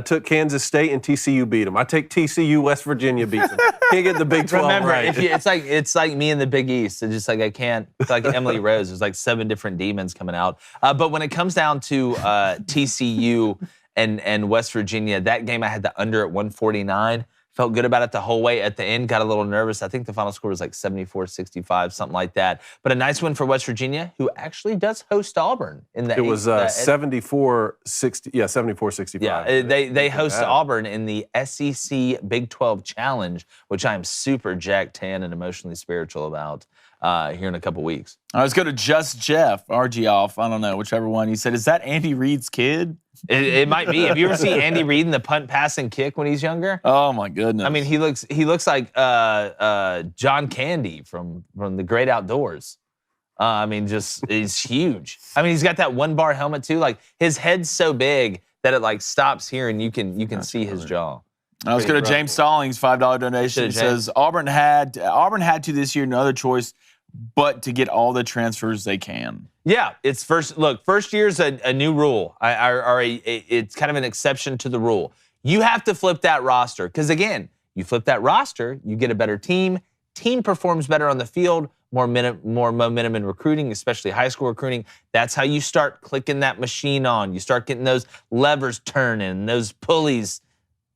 took Kansas State and TCU beat them. I take TCU, West Virginia beat them. Can't get the Big 12
remember,
right.
if you, it's like me in the Big East. It's just like I can't. It's like Emily Rose. There's like 7 different demons coming out. But when it comes down to TCU and West Virginia, that game I had the under at 149. Felt good about it the whole way. At the end, got a little nervous. I think the final score was like 74-65, something like that. But a nice win for West Virginia, who actually does host Auburn in the.
It was 74-60. Yeah, 74-65.
Yeah, they host Auburn in the SEC Big 12 Challenge, which I am super jacked, tan, and emotionally spiritual about here in a couple weeks.
All right, let's go to Just Jeff, RG off. I don't know, whichever one. He said, is that Andy Reid's kid?
It might be. Have you ever seen Andy Reid in the punt, pass, and kick when he's younger?
Oh, my goodness.
I mean, he looks like John Candy from The Great Outdoors. I mean, just he's huge. I mean, he's got that 1-bar helmet too. Like his head's so big that it like stops here and you can see his jaw.
Let's go to James Stallings, $5 donation. He says Auburn had to this year, no other choice but to get all the transfers they can.
Yeah, it's first year's a new rule. It's kind of an exception to the rule. You have to flip that roster because, again, you flip that roster, you get a better team. Team performs better on the field, more momentum in recruiting, especially high school recruiting. That's how you start clicking that machine on. You start getting those levers turning, those pulleys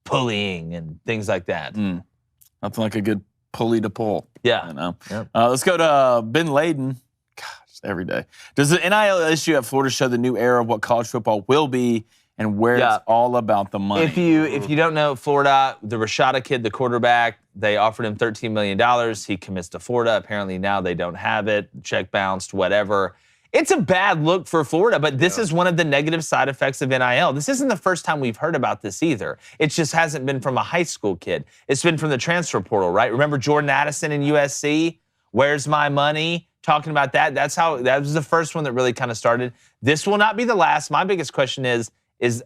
pulleying, and things like that.
Nothing like a good pulley to pull.
Yeah.
You know?
Yep.
Let's go to Ben Layden. Gosh, every day. Does the NIL issue at Florida show the new era of what college football will be and where it's all about the money?
If you don't know, Florida, the Rashada kid, the quarterback, they offered him $13 million. He commits to Florida. Apparently now they don't have it. Check bounced, whatever. It's a bad look for Florida, but this is one of the negative side effects of NIL. This isn't the first time we've heard about this either. It just hasn't been from a high school kid. It's been from the transfer portal, right? Remember Jordan Addison in USC? Where's my money? Talking about that. That was the first one that really kind of started. This will not be the last. My biggest question is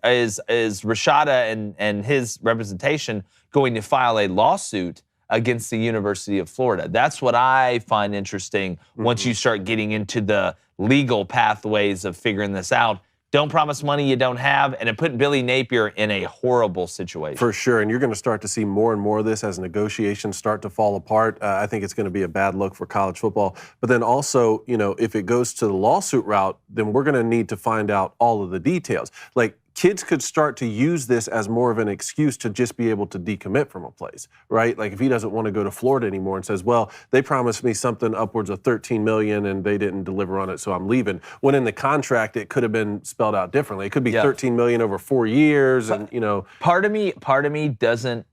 Rashada and his representation going to file a lawsuit against the University of Florida? That's what I find interesting once you start getting into the legal pathways of figuring this out. Don't promise money you don't have, and it put Billy Napier in a horrible situation.
For sure, and you're going to start to see more and more of this as negotiations start to fall apart. I think it's going to be a bad look for college football. But then also, if it goes to the lawsuit route, then we're going to need to find out all of the details. Like, kids could start to use this as more of an excuse to just be able to decommit from a place, right? Like if he doesn't want to go to Florida anymore and says, well, they promised me something upwards of $13 million and they didn't deliver on it, so I'm leaving. When in the contract, it could have been spelled out differently. It could be $13 million over 4 years, and
Part of me doesn't.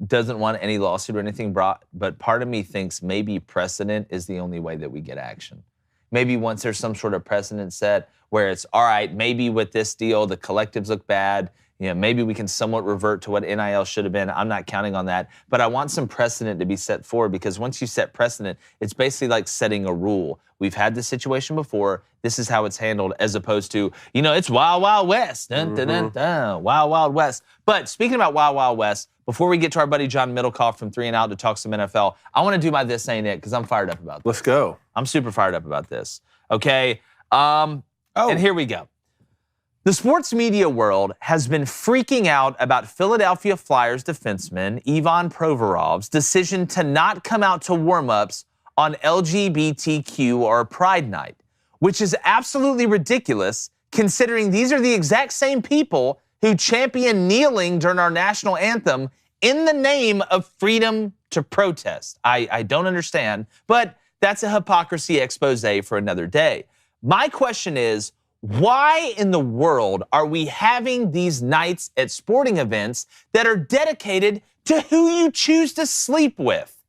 doesn't want any lawsuit or anything brought, but part of me thinks maybe precedent is the only way that we get action. Maybe once there's some sort of precedent set where it's, all right, maybe with this deal, the collectives look bad. Maybe we can somewhat revert to what NIL should have been. I'm not counting on that. But I want some precedent to be set forward, because once you set precedent, it's basically like setting a rule. We've had this situation before. This is how it's handled, as opposed to, it's Wild Wild West. Dun, dun, dun, dun, Wild Wild West. But speaking about Wild Wild West, before we get to our buddy John Middlekauff from 3 and Out to talk some NFL, I want to do my This Ain't It, because I'm fired up about this.
Let's go.
I'm super fired up about this. Okay. And here we go. The sports media world has been freaking out about Philadelphia Flyers defenseman Ivan Provorov's decision to not come out to warm-ups on LGBTQ or Pride Night, which is absolutely ridiculous considering these are the exact same people who champion kneeling during our national anthem in the name of freedom to protest. I don't understand, but that's a hypocrisy expose for another day. My question is, why in the world are we having these nights at sporting events that are dedicated to who you choose to sleep with?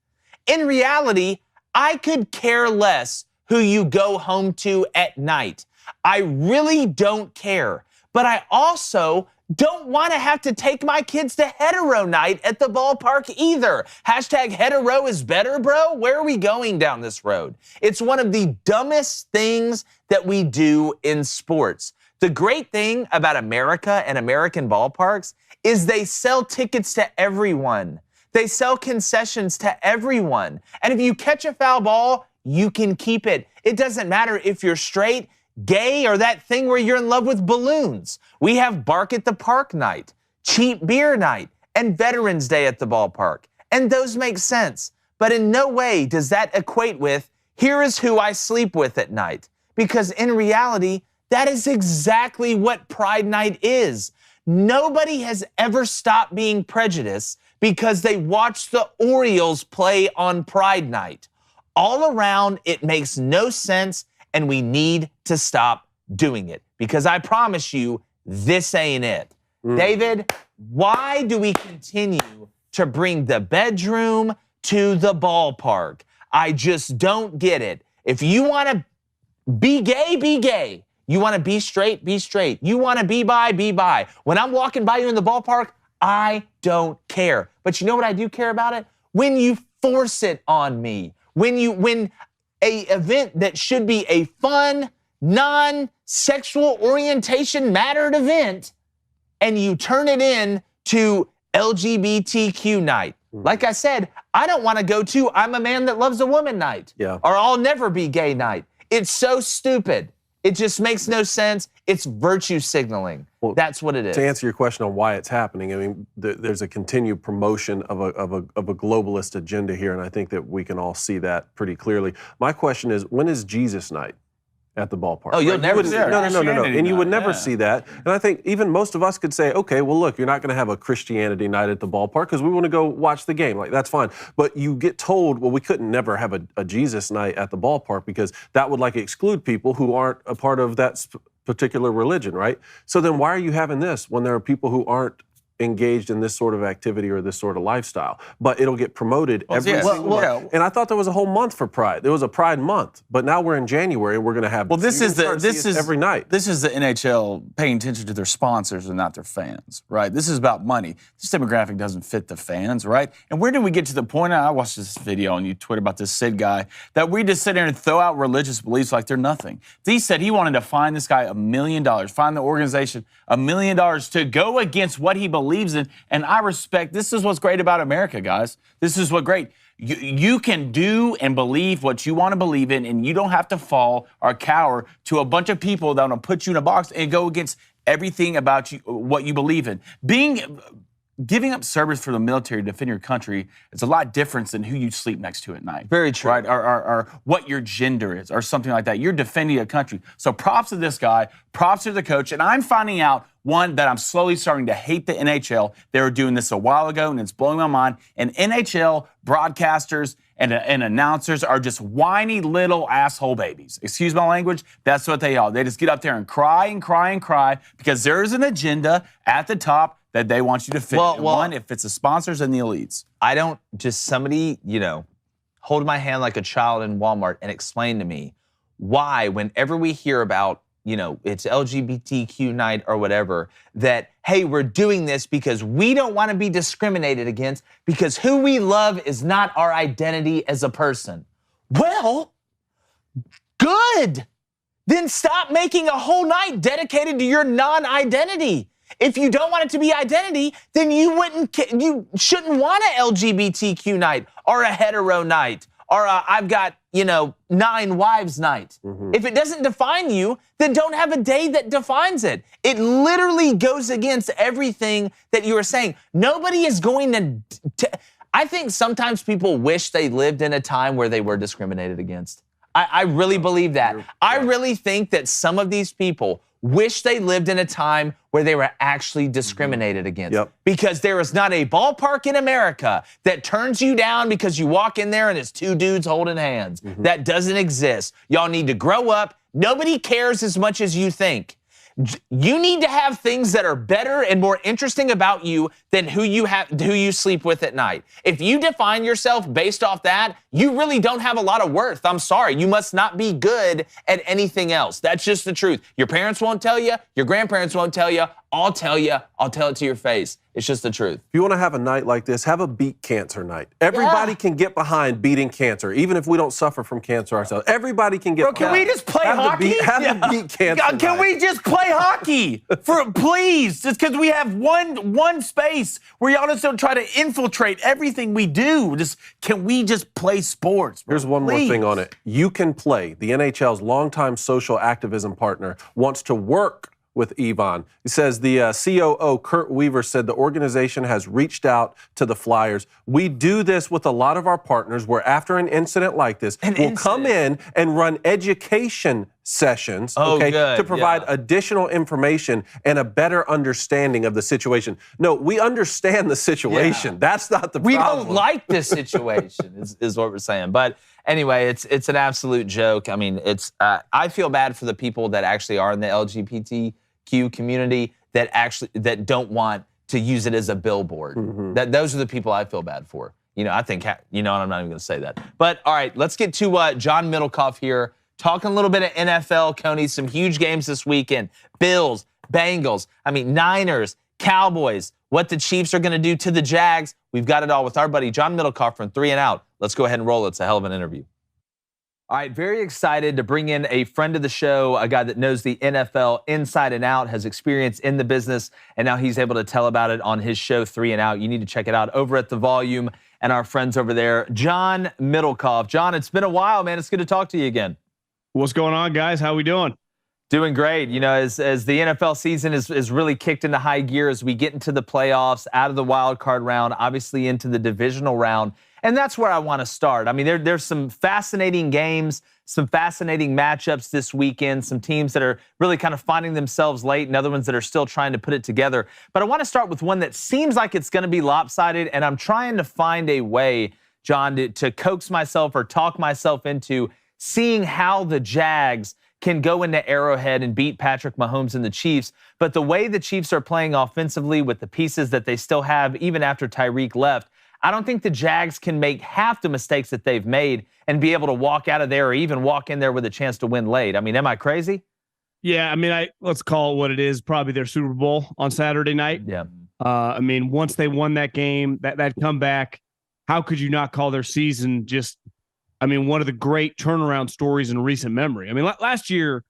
In reality, I could care less who you go home to at night. I really don't care. But I also don't want to have to take my kids to hetero night at the ballpark either. Hashtag hetero is better, bro. Where are we going down this road? It's one of the dumbest things that we do in sports. The great thing about America and American ballparks is they sell tickets to everyone. They sell concessions to everyone. And if you catch a foul ball, you can keep it. It doesn't matter if you're straight, gay, or that thing where you're in love with balloons. We have Bark at the Park night, cheap beer night, and Veterans Day at the ballpark. And those make sense. But in no way does that equate with, here is who I sleep with at night. Because in reality, that is exactly what Pride Night is. Nobody has ever stopped being prejudiced because they watched the Orioles play on Pride Night. All around, it makes no sense, and we need to stop doing it, because I promise you, this ain't it. David, why do we continue to bring the bedroom to the ballpark? I just don't get it. If you want to be gay, be gay. You want to be straight, be straight. You want to be bi, be bi. When I'm walking by you in the ballpark, I don't care. But you know what I do care about it? When you force it on me. When a event that should be a fun, non-sexual orientation mattered event, and you turn it in to LGBTQ night. Like I said, I don't want to go to I'm a man that loves a woman night. Or I'll never be gay night. It's so stupid. It just makes no sense. It's virtue signaling. Well, that's what it is.
To answer your question on why it's happening, I mean, there's a continued promotion of a globalist agenda here, and I think that we can all see that pretty clearly. My question is, when is Jesus night at the ballpark?
Oh, you'll never see that.
No. And you would never see that. And I think even most of us could say, okay, well, look, you're not going to have a Christianity night at the ballpark because we want to go watch the game. Like, that's fine. But you get told, well, we couldn't never have a Jesus night at the ballpark because that would like exclude people who aren't a part of that particular religion, right? So then why are you having this when there are people who aren't engaged in this sort of activity or this sort of lifestyle? But it'll get promoted every single month. And I thought there was a whole month for Pride. There was a Pride month, but now we're in January and we're going to have.
Well, this is
every night.
This is the NHL paying attention to their sponsors and not their fans, right? This is about money. This demographic doesn't fit the fans, right? And where did we get to the point? I watched this video on Twitter about this Sid guy that we just sit there and throw out religious beliefs like they're nothing. He said he wanted to fine this guy $1 million, fine the organization $1 million to go against what he believes in. And I respect, this is what's great about America, guys. This is what's great. You can do and believe what you want to believe in, and you don't have to fall or cower to a bunch of people that want to put you in a box and go against everything about you, what you believe in. Giving up service for the military to defend your country is a lot different than who you sleep next to at night.
Very true.
Right? Or what your gender is or something like that. You're defending a country. So props to this guy, props to the coach, and I'm finding out, one, that I'm slowly starting to hate the NHL. They were doing this a while ago, and it's blowing my mind. And NHL broadcasters and announcers are just whiny little asshole babies. Excuse my language. That's what they are. They just get up there and cry and cry and cry because there is an agenda at the top that they want you to fit. One, if it's the sponsors and the elites.
I don't somebody, hold my hand like a child in Walmart and explain to me why, whenever we hear about, it's LGBTQ night or whatever, that, hey, we're doing this because we don't want to be discriminated against because who we love is not our identity as a person. Well, good. Then stop making a whole night dedicated to your non-identity. If you don't want it to be identity, then you shouldn't want an LGBTQ night or a hetero night or I've got, 9 wives night. If it doesn't define you, then don't have a day that defines it. It literally goes against everything that you were saying. Nobody is going to I think sometimes people wish they lived in a time where they were discriminated against. I really believe that. I really think that some of these people wish they lived in a time where they were actually discriminated against. Because there is not a ballpark in America that turns you down because you walk in there and it's 2 dudes holding hands. That doesn't exist. Y'all need to grow up. Nobody cares as much as you think. You need to have things that are better and more interesting about you than who you sleep with at night. If you define yourself based off that, you really don't have a lot of worth. I'm sorry. You must not be good at anything else. That's just the truth. Your parents won't tell you. Your grandparents won't tell you. I'll tell you. I'll tell it to your face. It's just the truth.
If you want to have a night like this, have a beat cancer night. Everybody can get behind beating cancer, even if we don't suffer from cancer ourselves. Everybody can get
Can we just play hockey?
Have the beat cancer
Can
night.
we just play hockey? Please, just because we have one space where y'all just don't try to infiltrate everything we do. Can we just play sports? Bro?
Here's one more thing on it. You Can Play, the NHL's longtime social activism partner, wants to work with Yvonne. He says the COO, Kurt Weaver, said the organization has reached out to the Flyers. We do this with a lot of our partners where after an incident like this, we'll come in and run education sessions to provide additional information and a better understanding of the situation. No, we understand the situation. That's not the problem.
We don't like this situation is what we're saying. But anyway, it's an absolute joke. I mean, I feel bad for the people that actually are in the LGBTQ community that don't want to use it as a billboard. Those are the people I feel bad for. I think, I'm not even going to say that. But all right, let's get to John Middlekauff here. Talking a little bit of NFL, Coney, some huge games this weekend. Bills, Bengals, Niners, Cowboys, what the Chiefs are going to do to the Jags. We've got it all with our buddy John Middlekauff from 3 and Out. Let's go ahead and roll. It's a hell of an interview. All right, very excited to bring in a friend of the show, a guy that knows the NFL inside and out, has experience in the business, and now he's able to tell about it on his show, 3 and Out. You need to check it out over at The Volume and our friends over there. John Middlekauff. John, it's been a while, man. It's good to talk to you again.
What's going on, guys? How we doing?
Doing great. As the NFL season is really kicked into high gear as we get into the playoffs, out of the wild card round, obviously into the divisional round. And that's where I want to start. There's some fascinating games, some fascinating matchups this weekend, some teams that are really kind of finding themselves late and other ones that are still trying to put it together. But I want to start with one that seems like it's going to be lopsided, and I'm trying to find a way, John, to coax myself or talk myself into seeing how the Jags can go into Arrowhead and beat Patrick Mahomes and the Chiefs. But the way the Chiefs are playing offensively with the pieces that they still have, even after Tyreek left, I don't think the Jags can make half the mistakes that they've made and be able to walk out of there or even walk in there with a chance to win late. Am I crazy?
Yeah, let's call it what it is. Probably their Super Bowl on Saturday night.
Yeah.
Once they won that game, that comeback, how could you not call their season just one of the great turnaround stories in recent memory? Last year,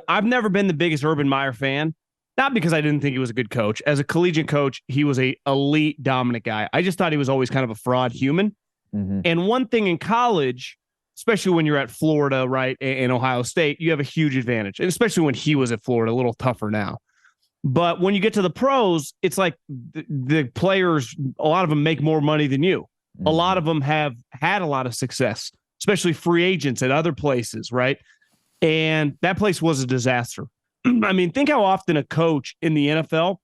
I've never been the biggest Urban Meyer fan, not because I didn't think he was a good coach. As a collegiate coach, he was a elite, dominant guy. I just thought he was always kind of a fraud human. And one thing in college, especially when you're at Florida, right, and Ohio State, you have a huge advantage. And especially when he was at Florida, a little tougher now. But when you get to the pros, it's like the players, a lot of them make more money than you. A lot of them have had a lot of success, especially free agents at other places, right? And that place was a disaster. Think how often a coach in the NFL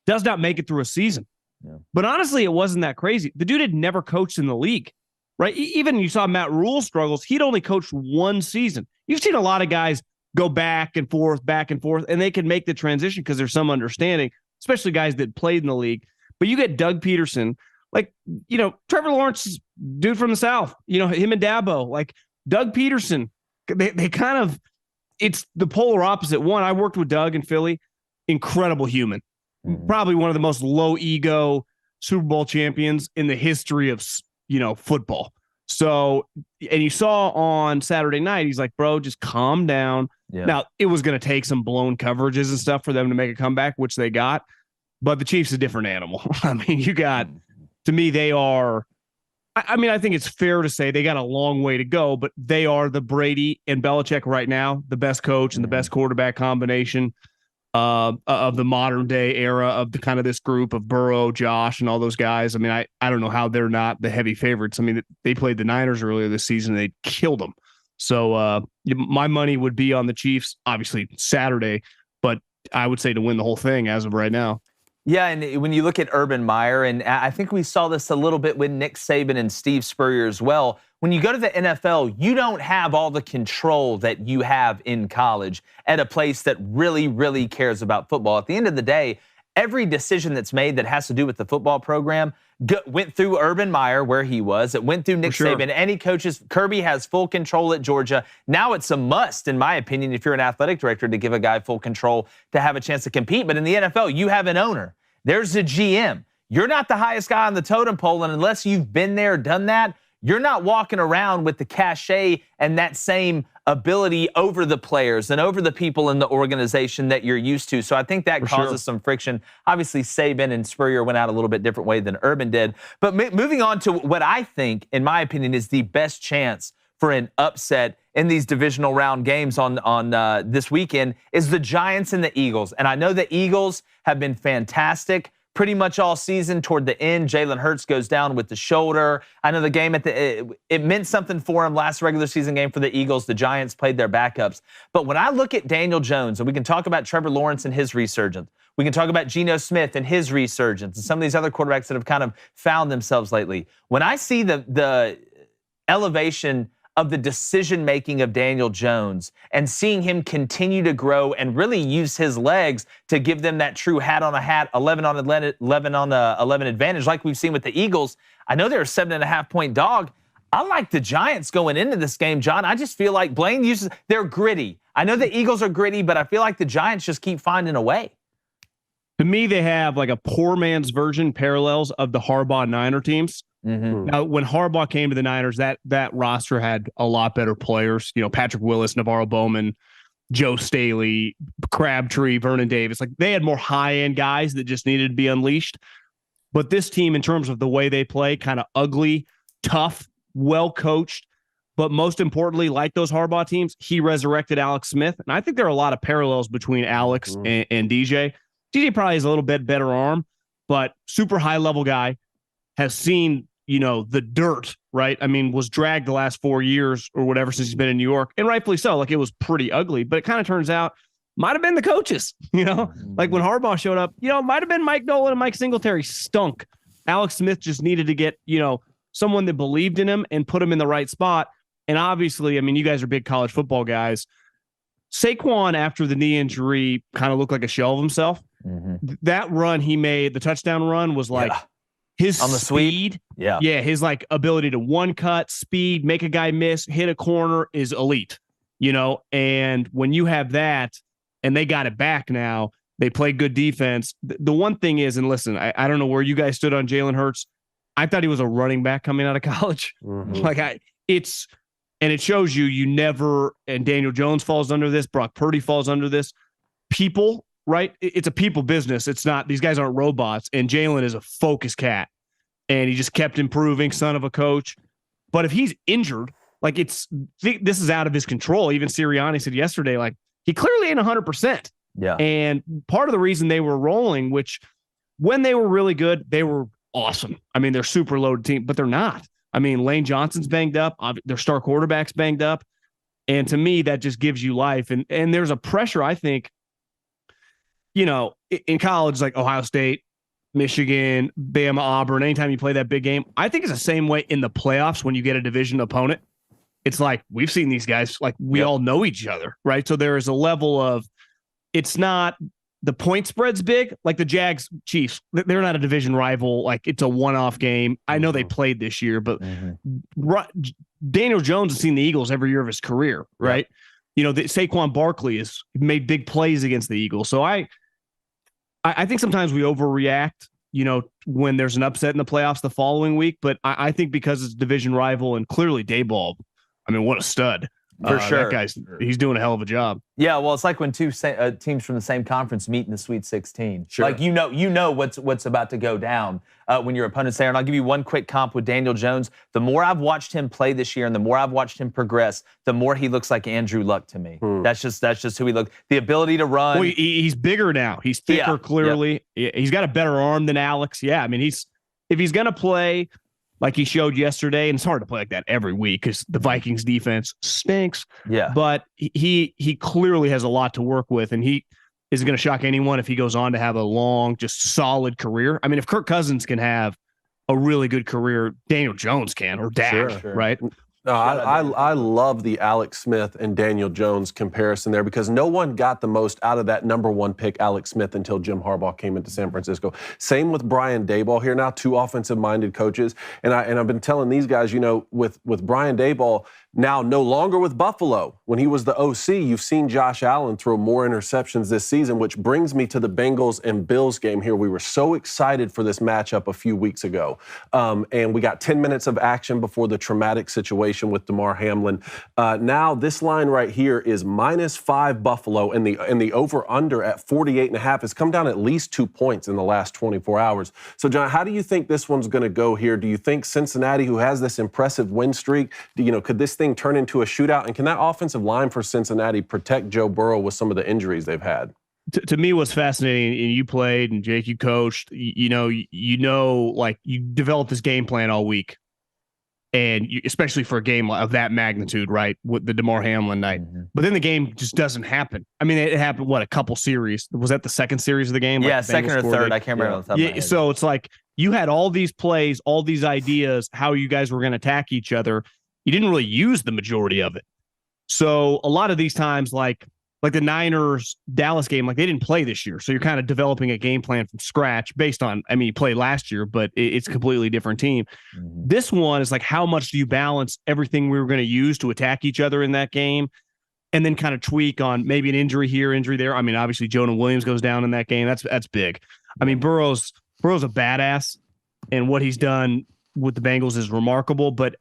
does not make it through a season. Yeah. But honestly, it wasn't that crazy. The dude had never coached in the league, right? Even you saw Matt Rule struggles. He'd only coached one season. You've seen a lot of guys go back and forth, and they can make the transition because there's some understanding. especially guys that played in the league. But you get Doug Peterson, like, Trevor Lawrence, dude from the South, him and Dabo, like Doug Peterson, they kind of, it's the polar opposite. One, I worked with Doug in Philly, incredible human, probably one of the most low ego Super Bowl champions in the history of, football. So, and you saw on Saturday night, he's like, bro, just calm down. Yeah. Now, it was going to take some blown coverages and stuff for them to make a comeback, which they got. But the Chiefs a different animal. I mean, to me, they are, I think it's fair to say they got a long way to go, but they are the Brady and Belichick right now, the best coach and the best quarterback combination of the modern day era of the kind of this group of Burrow, Josh, and all those guys. I mean, I don't know how they're not the heavy favorites. I mean, they played the Niners earlier this season. They killed them. So my money would be on the Chiefs, obviously Saturday, but I would say to win the whole thing as of right now.
Yeah, and when you look at Urban Meyer, and I think we saw this a little bit with Nick Saban and Steve Spurrier as well, when you go to the NFL, you don't have all the control that you have in college at a place that really, really cares about football. At the end of the day, every decision that's made that has to do with the football program went through Urban Meyer, where he was. It went through Nick Saban. Any coaches, Kirby has full control at Georgia. Now it's a must, in my opinion, if you're an athletic director, to give a guy full control to have a chance to compete. But in the NFL, you have an owner. There's a GM. You're not the highest guy on the totem pole, and unless you've been there, done that, you're not walking around with the cachet and that same ability over the players and over the people in the organization that you're used to. So I think that causes some friction. Obviously, Saban and Spurrier went out a little bit different way than Urban did. But moving on to what I think, in my opinion, is the best chance for an upset in these divisional round games on this weekend is the Giants and the Eagles. And I know the Eagles have been fantastic pretty much all season. Toward the end, Jalen Hurts goes down with the shoulder. I know the game it meant something for him last regular season game for the Eagles. The Giants played their backups. But when I look at Daniel Jones, and we can talk about Trevor Lawrence and his resurgence, we can talk about Geno Smith and his resurgence, and some of these other quarterbacks that have kind of found themselves lately. When I see the elevation of the decision-making of Daniel Jones and seeing him continue to grow and really use his legs to give them that true hat on a hat, 11 on 11 advantage like we've seen with the Eagles. I know they're a 7.5-point dog. I like the Giants going into this game, John. I just feel like they're gritty. I know the Eagles are gritty, but I feel like the Giants just keep finding a way.
To me, they have like a poor man's version parallels of the Harbaugh Niner teams. Mm-hmm. Now, when Harbaugh came to the Niners, that roster had a lot better players. Patrick Willis, Navarro Bowman, Joe Staley, Crabtree, Vernon Davis. Like, they had more high-end guys that just needed to be unleashed. But this team, in terms of the way they play, kind of ugly, tough, well-coached. But most importantly, like those Harbaugh teams, he resurrected Alex Smith. And I think there are a lot of parallels between Alex and DJ. DJ probably has a little bit better arm, but super high-level guy. Has seen, the dirt, right? I mean, was dragged the last 4 years or whatever since he's been in New York, and rightfully so. Like, it was pretty ugly, but it kind of turns out might have been the coaches, like when Harbaugh showed up, might have been Mike Nolan and Mike Singletary stunk. Alex Smith just needed to get, someone that believed in him and put him in the right spot. And obviously, I mean, you guys are big college football guys. Saquon, after the knee injury, kind of looked like a shell of himself. Mm-hmm. That run he made, the touchdown run, was like, his
on the
speed, his like ability to one cut, speed, make a guy miss, hit a corner is elite, and when you have that and they got it back now, they play good defense. The one thing is, and listen, I don't know where you guys stood on Jalen Hurts. I thought he was a running back coming out of college. Mm-hmm. It shows you never, and Daniel Jones falls under this, Brock Purdy falls under this. People, right? It's a people business. It's not, these guys aren't robots. And Jalen is a focused cat. And he just kept improving, son of a coach. But if he's injured, like this is out of his control. Even Sirianni said yesterday, like, he clearly ain't 100%.
Yeah.
And part of the reason they were rolling, which when they were really good, they were awesome. I mean, they're super loaded team, but they're not. I mean, Lane Johnson's banged up. Their star quarterback's banged up. And to me, that just gives you life. And there's a pressure, I think, in college, like Ohio State, Michigan, Bama, Auburn, anytime you play that big game, I think it's the same way in the playoffs when you get a division opponent. It's like, we've seen these guys, like, we all know each other, right? So there is a level of, it's not the point spread's big. Like the Jags Chiefs, they're not a division rival. Like it's a one-off game. I know they played this year, but Daniel Jones has seen the Eagles every year of his career, right? Saquon Barkley has made big plays against the Eagles. So I think sometimes we overreact, when there's an upset in the playoffs the following week. But I think because it's a division rival and clearly Daboll, I mean, what a stud.
For sure.
That he's doing a hell of a job.
Yeah, well, it's like when two teams from the same conference meet in the Sweet 16.
Sure.
Like you know what's about to go down when your opponent's there. And I'll give you one quick comp with Daniel Jones. The more I've watched him play this year, and the more I've watched him progress, the more he looks like Andrew Luck to me. That's just who he looks. The ability to run.
Well, he's bigger now. He's thicker. Clearly, he's got a better arm than Alex. Yeah, I mean, if he's gonna play like he showed yesterday, and it's hard to play like that every week because the Vikings defense stinks.
Yeah.
But he clearly has a lot to work with, and he isn't going to shock anyone if he goes on to have a long, just solid career. I mean, if Kirk Cousins can have a really good career, Daniel Jones can, or Dak, right?
No, I love the Alex Smith and Daniel Jones comparison there because no one got the most out of that number one pick, Alex Smith, until Jim Harbaugh came into San Francisco. Same with Brian Daboll here now, two offensive-minded coaches. And I've been telling these guys, with Brian Daboll, now no longer with Buffalo. When he was the OC, you've seen Josh Allen throw more interceptions this season, which brings me to the Bengals and Bills game here. We were so excited for this matchup a few weeks ago. And we got 10 minutes of action before the traumatic situation with Damar Hamlin. Now this line right here is -5 Buffalo, and the over-under at 48.5 has come down at least 2 points in the last 24 hours. So, John, how do you think this one's going to go here? Do you think Cincinnati, who has this impressive win streak, could this thing turn into a shootout? And can that offensive line for Cincinnati protect Joe Burrow with some of the injuries they've had?
To me, what's fascinating, and you played, and Jake, you coached, like you developed this game plan all week. And especially for a game of that magnitude, right, with the Damar Hamlin night. But then the game just doesn't happen. I mean, it happened, a couple series? Was that the second series of the game?
Yeah, second or third. I can't remember.
Yeah, so it's like you had all these plays, all these ideas, how you guys were going to attack each other. You didn't really use the majority of it. So a lot of these times, like the Niners-Dallas game, they didn't play this year. So you're kind of developing a game plan from scratch based on, you played last year, but it's a completely different team. This one is like, how much do you balance everything we were going to use to attack each other in that game and then kind of tweak on maybe an injury here, injury there? I mean, obviously, Jonah Williams goes down in that game. That's big. I mean, Burrow's a badass, and what he's done with the Bengals is remarkable, but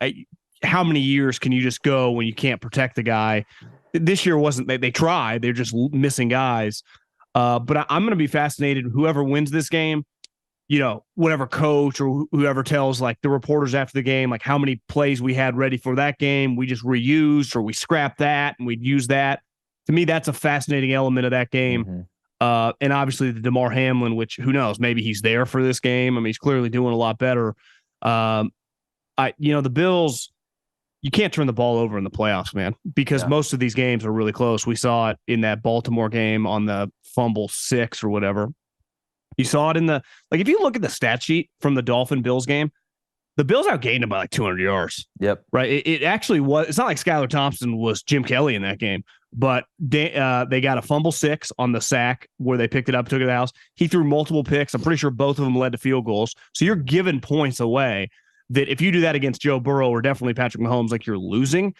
how many years can you just go when you can't protect the guy? This year wasn't. They tried. They're just missing guys. But I'm going to be fascinated. Whoever wins this game, whatever coach or whoever tells the reporters after the game, how many plays we had ready for that game, we just reused or we scrapped that and we'd use that. To me, that's a fascinating element of that game. And obviously the Damar Hamlin, which who knows, maybe he's there for this game. I mean, he's clearly doing a lot better. The Bills, you can't turn the ball over in the playoffs, man, because most of these games are really close. We saw it in that Baltimore game on the fumble 6 or whatever. You saw it in if you look at the stat sheet from the Dolphin-Bills game, the Bills outgained them by 200 yards.
Yep.
Right. It actually was. It's not like Skylar Thompson was Jim Kelly in that game, but they got a fumble 6 on the sack where they picked it up, took it to the house. He threw multiple picks. I'm pretty sure both of them led to field goals. So you're giving points away that if you do that against Joe Burrow or definitely Patrick Mahomes, you're losing.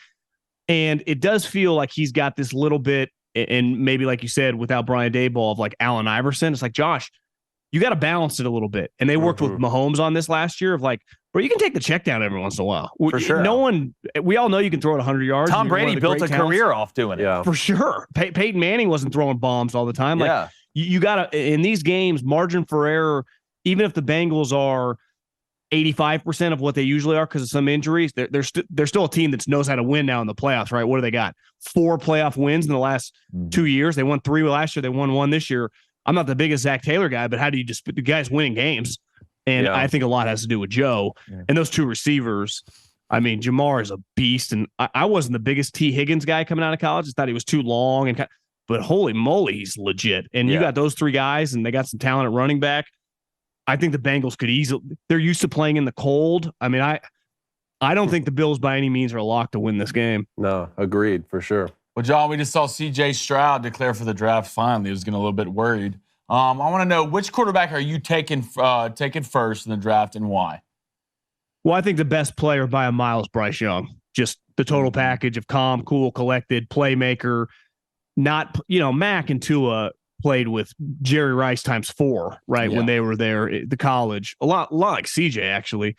And it does feel like he's got this little bit, and maybe like you said, without Brian Daboll, of Allen Iverson. It's like, Josh, you got to balance it a little bit. And they worked with Mahomes on this last year of bro, you can take the check down every once in a while.
For sure.
We all know you can throw it 100 yards.
Tom Brady built a career off doing it.
For sure. Peyton Manning wasn't throwing bombs all the time. You got to, in these games, margin for error, even if the Bengals are 85% of what they usually are because of some injuries, they're still a team that knows how to win now in the playoffs, right? What do they got? 4 playoff wins in the last 2 years. They won 3 last year. They won 1 this year. I'm not the biggest Zach Taylor guy, but how do you just the guy's winning games? And I think a lot has to do with Joe and those 2 receivers. I mean, Jamar is a beast, and I wasn't the biggest T. Higgins guy coming out of college. I thought he was too long, but holy moly, he's legit. And you got those 3 guys, and they got some talent at running back. I think the Bengals could easily. They're used to playing in the cold. I mean, I don't think the Bills by any means are a lock to win this game.
No, agreed for sure.
Well, John, we just saw C.J. Stroud declare for the draft finally. He was getting a little bit worried I want to know, which quarterback are you taking first in the draft and why?
Well, I think the best player by a mile is Bryce Young. Just the total package of calm, cool, collected, playmaker. Not, Mac and Tua played with Jerry Rice times 4, right?
Yeah.
When they were there at the college. A lot like CJ, actually.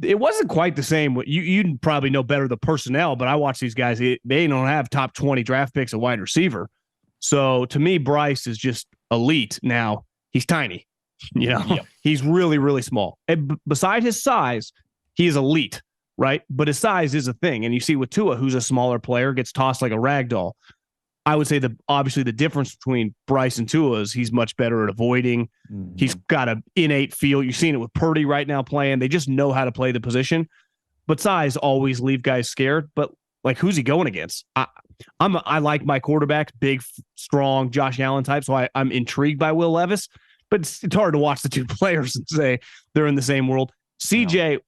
It wasn't quite the same. You probably know better the personnel, but I watch these guys. They don't have top 20 draft picks at wide receiver. So to me, Bryce is just elite. Now, he's tiny. He's really, really small. And beside his size, he is elite, right? But his size is a thing. And you see with Tua, who's a smaller player, gets tossed like a rag doll. I would say obviously the difference between Bryce and Tua is he's much better at avoiding. Mm-hmm. He's got an innate feel. You're seeing it with Purdy right now playing. They just know how to play the position. But size always leave guys scared. But like, who's he going against? I like my quarterbacks, big, strong Josh Allen type. So I'm intrigued by Will Levis. But it's hard to watch the two players and say they're in the same world. CJ,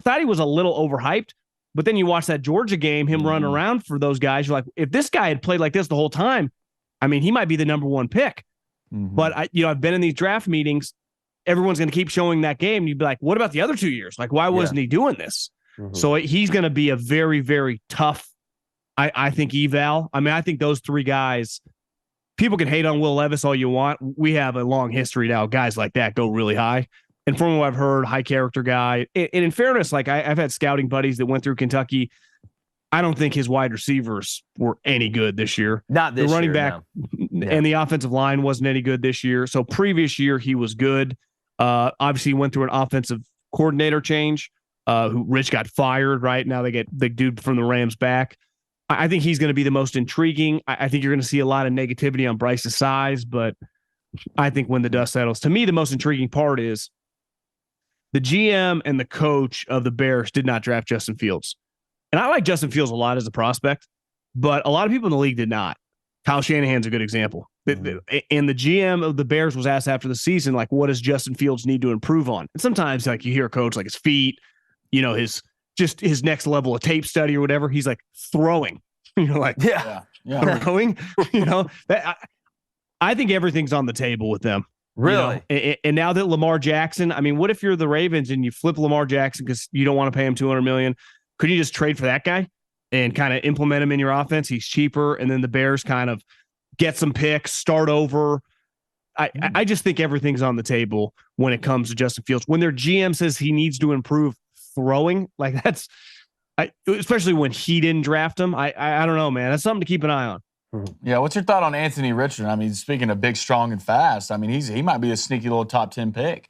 thought he was a little overhyped, but then you watch that Georgia game, him running around for those guys. You're like, if this guy had played like this the whole time, I mean, he might be the number 1 pick. Mm-hmm. But I've been in these draft meetings. Everyone's going to keep showing that game. And you'd be like, what about the other 2 years? Like, why wasn't he doing this? Mm-hmm. So he's going to be a very, very tough, I think, eval. I mean, I think those 3 guys. People can hate on Will Levis all you want. We have a long history now. Guys like that go really high. And from what I've heard, high character guy. And in fairness, like I've had scouting buddies that went through Kentucky. I don't think his wide receivers were any good this year.
Not this year. The
running back and the offensive line wasn't any good this year. So previous year, he was good. Obviously, he went through an offensive coordinator change. Who Rich got fired, right? Now they get the dude from the Rams back. I think he's going to be the most intriguing. I think you're going to see a lot of negativity on Bryce's size, but I think when the dust settles, to me, the most intriguing part is the GM and the coach of the Bears did not draft Justin Fields. And I like Justin Fields a lot as a prospect, but a lot of people in the league did not. Kyle Shanahan's a good example. Mm-hmm. And the GM of the Bears was asked after the season, like, what does Justin Fields need to improve on? And sometimes, like, you hear a coach like his feet, his next level of tape study or whatever. He's like throwing. You're like, throwing. I think everything's on the table with them.
Really?
And now that Lamar Jackson, I mean, what if you're the Ravens and you flip Lamar Jackson because you don't want to pay him $200 million? Could you just trade for that guy and kind of implement him in your offense? He's cheaper, and then the Bears kind of get some picks, start over. I just think everything's on the table when it comes to Justin Fields. When their GM says he needs to improve throwing, like that's, especially when he didn't draft him. I don't know, man. That's something to keep an eye on.
Yeah, what's your thought on Anthony Richardson? I mean, speaking of big, strong, and fast, I mean, he might be a sneaky little top 10 pick.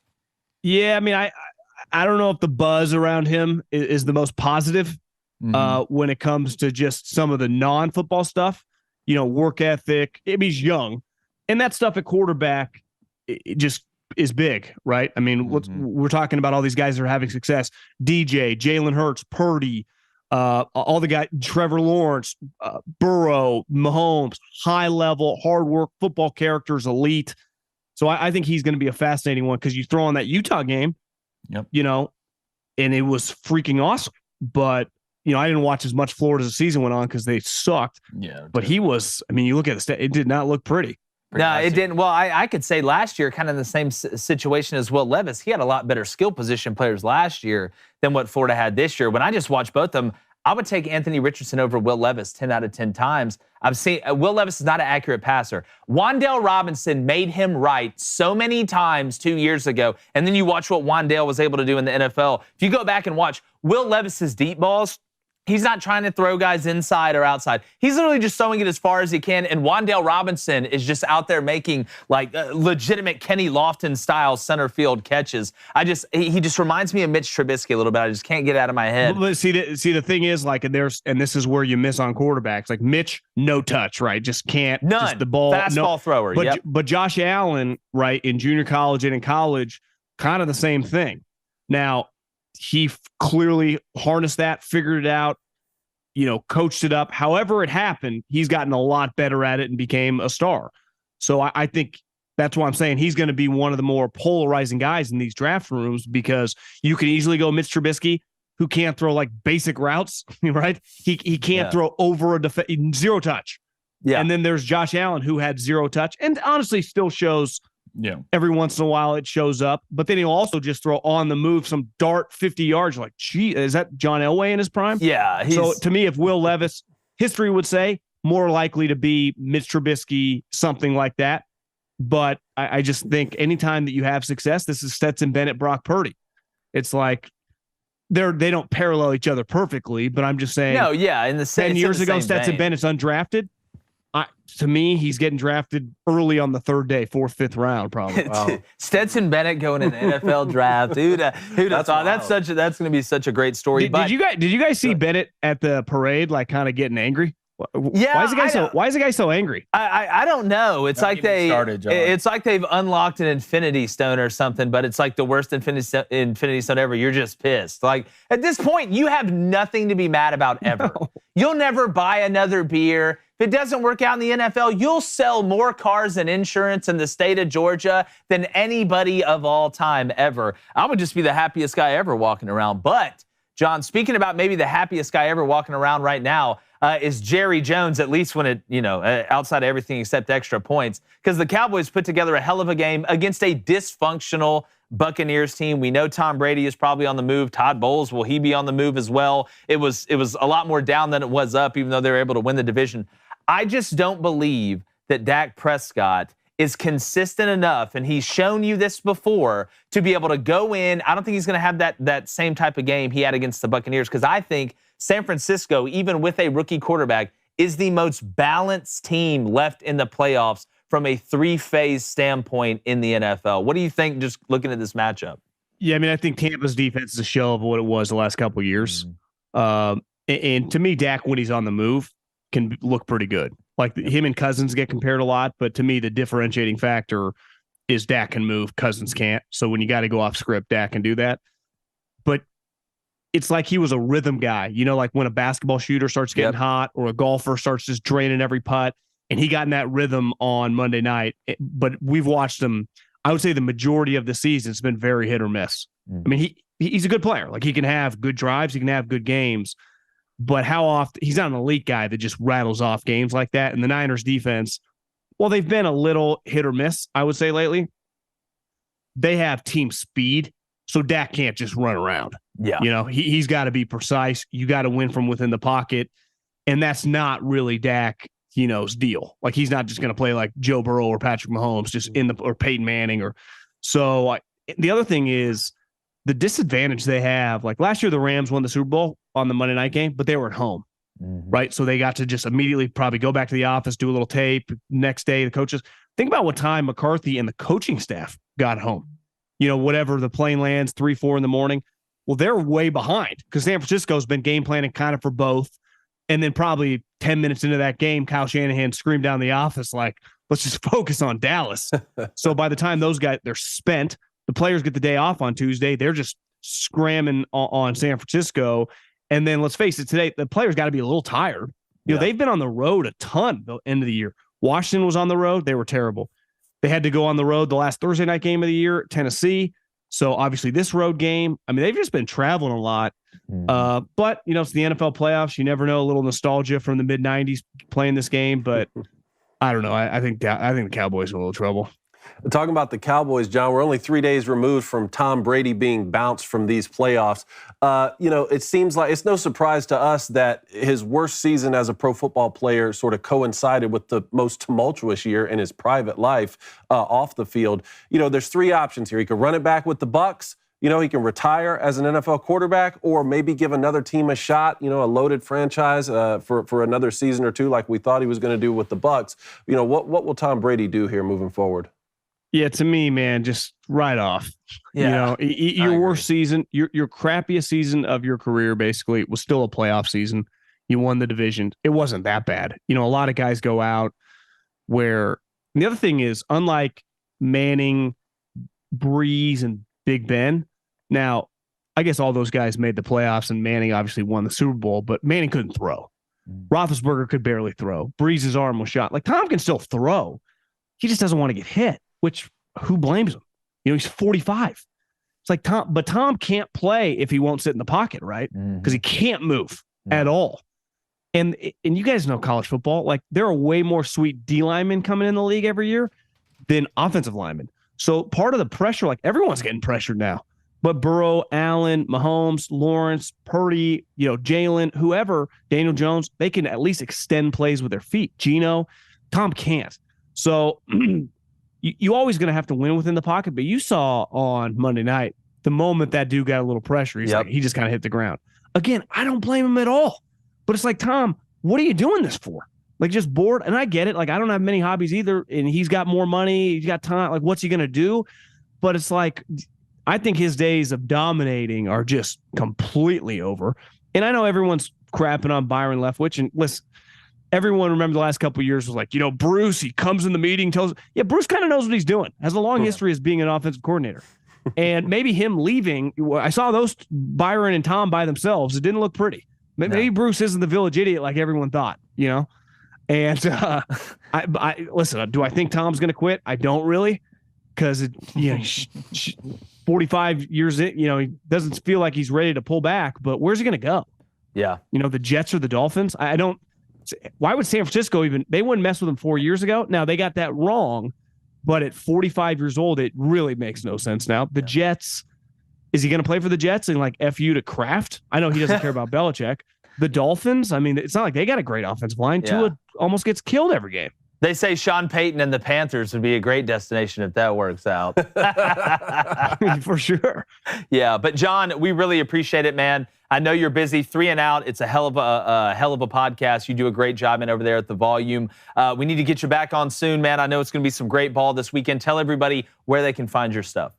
Yeah, I mean, I don't know if the buzz around him is the most positive when it comes to just some of the non-football stuff. Work ethic. I mean, he's young, and that stuff at quarterback, it just is big, right? I mean, we're talking about all these guys that are having success. DJ, Jalen Hurts, Purdy, all the guys, Trevor Lawrence, Burrow, Mahomes, high level, hard work, football characters, elite. So I think he's going to be a fascinating one because you throw on that Utah game, and it was freaking awesome. But, I didn't watch as much Florida as the season went on because they sucked. Yeah. But he was, I mean, you look at the stat, it did not look pretty.
No, it didn't. Well, I could say last year, kind of the same situation as Will Levis. He had a lot better skill position players last year than what Florida had this year. When I just watched both of them, I would take Anthony Richardson over Will Levis 10 out of 10 times. I've seen Will Levis is not an accurate passer. Wan'Dale Robinson made him right so many times 2 years ago, and then you watch what Wan'Dale was able to do in the NFL. If you go back and watch Will Levis's deep balls, he's not trying to throw guys inside or outside. He's literally just throwing it as far as he can. And Wan'Dale Robinson is just out there making like legitimate Kenny Lofton style center field catches. He just reminds me of Mitch Trubisky a little bit. I just can't get it out of my head.
But see, the thing is, like, and this is where you miss on quarterbacks. Like Mitch, no touch, right? Just can't.
None.
Just the ball.
Fastball thrower.
But Josh Allen, right, in junior college and in college, kind of the same thing. Now, he clearly harnessed that, figured it out, coached it up. However it happened, he's gotten a lot better at it and became a star. So I think that's why I'm saying he's going to be one of the more polarizing guys in these draft rooms because you can easily go Mitch Trubisky, who can't throw like basic routes, right? He can't throw over a zero touch.
Yeah.
And then there's Josh Allen, who had 0 touch and honestly still shows every once in a while it shows up. But then he'll also just throw on the move some dart 50 yards. Like, gee, is that John Elway in his prime?
Yeah.
So to me, if Will Levis, history would say more likely to be Mitch Trubisky, something like that. But I just think anytime that you have success, this is Stetson Bennett, Brock Purdy. It's like they don't parallel each other perfectly, but I'm just saying.
No, yeah. In the
10 years ago, Stetson Bennett's undrafted. To me, he's getting drafted early on the 3rd day, 4th, 5th round, probably.
Wow. Stetson Bennett going in the NFL draft. Who'd have thought? That's going to be such a great story.
Did you guys see Bennett at the parade, like kind of getting angry?
Yeah.
Why is the guy so angry?
I don't know. It's like it's like they've unlocked an Infinity Stone or something, but it's like the worst Infinity Stone ever. You're just pissed. Like at this point, you have nothing to be mad about ever. No. You'll never buy another beer. If it doesn't work out in the NFL, you'll sell more cars and insurance in the state of Georgia than anybody of all time ever. I would just be the happiest guy ever walking around. But John, speaking about maybe the happiest guy ever walking around right now, is Jerry Jones, at least when outside of everything except extra points, because the Cowboys put together a hell of a game against a dysfunctional Buccaneers team. We know Tom Brady is probably on the move. Todd Bowles, will he be on the move as well? It was a lot more down than it was up, even though they were able to win the division. I just don't believe that Dak Prescott is consistent enough, and he's shown you this before, to be able to go in. I don't think he's going to have that same type of game he had against the Buccaneers, because I think San Francisco, even with a rookie quarterback, is the most balanced team left in the playoffs from a 3-phase standpoint in the NFL. What do you think just looking at this matchup?
Yeah, I mean, I think Tampa's defense is a shell of what it was the last couple of years. And to me, Dak, when he's on the move, can look pretty good. Like him and Cousins get compared a lot, but to me, the differentiating factor is Dak can move, Cousins can't. So when you got to go off script, Dak can do that. But it's like he was a rhythm guy, like when a basketball shooter starts getting hot or a golfer starts just draining every putt, and he got in that rhythm on Monday night. But we've watched him, I would say the majority of the season, it's been very hit or miss. I mean, he's a good player. Like he can have good drives, he can have good games. But how often he's not an elite guy that just rattles off games like that. And the Niners defense, well, they've been a little hit or miss, I would say lately. They have team speed, so Dak can't just run around. Yeah. He's got to be precise. You got to win from within the pocket. And that's not really Dak's deal. Like he's not just going to play like Joe Burrow or Patrick Mahomes, just or Peyton Manning the other thing is the disadvantage they have. Like last year, the Rams won the Super Bowl on the Monday night game, but they were at home, right? So they got to just immediately probably go back to the office, do a little tape. Next day, the coaches, think about what time McCarthy and the coaching staff got home. Whatever the plane lands, 3, 4 in the morning. Well, they're way behind because San Francisco's been game planning kind of for both. And then probably 10 minutes into that game, Kyle Shanahan screamed down the office like, let's just focus on Dallas. So by the time those guys, they're spent, the players get the day off on Tuesday. They're just scramming on San Francisco. And then let's face it, today, the players got to be a little tired. They've been on the road a ton the end of the year. Washington was on the road. They were terrible. They had to go on the road the last Thursday night game of the year, Tennessee. So obviously this road game, I mean, they've just been traveling a lot. But, it's the NFL playoffs. You never know, a little nostalgia from the mid-'90s playing this game. But I don't know. I think the Cowboys are in a little trouble.
Talking about the Cowboys, John, we're only 3 days removed from Tom Brady being bounced from these playoffs. It seems like it's no surprise to us that his worst season as a pro football player sort of coincided with the most tumultuous year in his private life off the field. There's 3 options here. He could run it back with the Bucs. He can retire as an NFL quarterback, or maybe give another team a shot, a loaded franchise for another season or two like we thought he was going to do with the Bucs. What will Tom Brady do here moving forward?
Yeah, to me, man, just right off.
Yeah.
Your worst season, your crappiest season of your career, basically, was still a playoff season. You won the division. It wasn't that bad. A lot of guys go out where – the other thing is, unlike Manning, Breeze, and Big Ben, now, I guess all those guys made the playoffs, and Manning obviously won the Super Bowl, but Manning couldn't throw. Roethlisberger could barely throw. Breeze's arm was shot. Like, Tom can still throw. He just doesn't want to get hit. Which, who blames him? He's 45. It's like Tom can't play if he won't sit in the pocket, right? Because he can't move at all. And you guys know college football, like there are way more sweet D linemen coming in the league every year than offensive linemen. So part of the pressure, like everyone's getting pressured now. But Burrow, Allen, Mahomes, Lawrence, Purdy, Jalen, whoever, Daniel Jones, they can at least extend plays with their feet. Geno, Tom can't. So you always going to have to win within the pocket. But you saw on Monday night, the moment that dude got a little pressure, he just kind of hit the ground. Again, I don't blame him at all. But it's like, Tom, what are you doing this for? Like, just bored? And I get it. Like, I don't have many hobbies either. And he's got more money. He's got time. Like, what's he going to do? But it's like, I think his days of dominating are just completely over. And I know everyone's crapping on Byron Leftwich. And listen, everyone remember the last couple of years was like, Bruce, he comes in the meeting, tells, Bruce kind of knows what he's doing. Has a long history as being an offensive coordinator. And maybe him leaving, I saw those Byron and Tom by themselves. It didn't look pretty. Maybe Bruce isn't the village idiot like everyone thought, And I listen, do I think Tom's going to quit? I don't really. Because 45 years in, he doesn't feel like he's ready to pull back. But where's he going to go?
Yeah,
the Jets or the Dolphins. I don't. Why would San Francisco even? They wouldn't mess with him 4 years ago. Now they got that wrong, but at 45 years old, it really makes no sense now. The Jets. Is he going to play for the Jets and like F you to Kraft? I know he doesn't care about Belichick. The Dolphins. I mean, it's not like they got a great offensive line. Tua almost gets killed every game.
They say Sean Payton and the Panthers would be a great destination if that works out.
For sure.
Yeah, but John, we really appreciate it, man. I know you're busy. 3 and Out. It's a hell of a podcast. You do a great job in over there at the Volume. We need to get you back on soon, man. I know it's going to be some great ball this weekend. Tell everybody where they can find your stuff.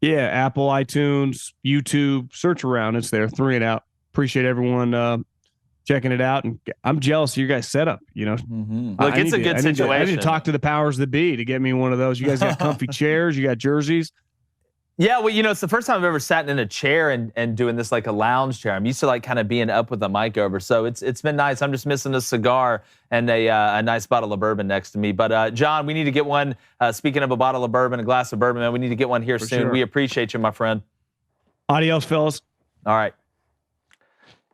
Yeah,
Apple, iTunes, YouTube, search around. It's there. 3 and Out. Appreciate everyone checking it out, and I'm jealous of your guys' setup.
Mm-hmm. Look, it's a good situation.
I need to talk to the powers that be to get me one of those. You guys got comfy chairs, you got jerseys.
Yeah, well, it's the first time I've ever sat in a chair and doing this like a lounge chair. I'm used to like kind of being up with the mic over, so it's been nice. I'm just missing a cigar and a nice bottle of bourbon next to me. But John, we need to get one. Speaking of a bottle of bourbon, a glass of bourbon, man, we need to get one here soon. Sure. We appreciate you, my friend.
Adios, fellas.
All right.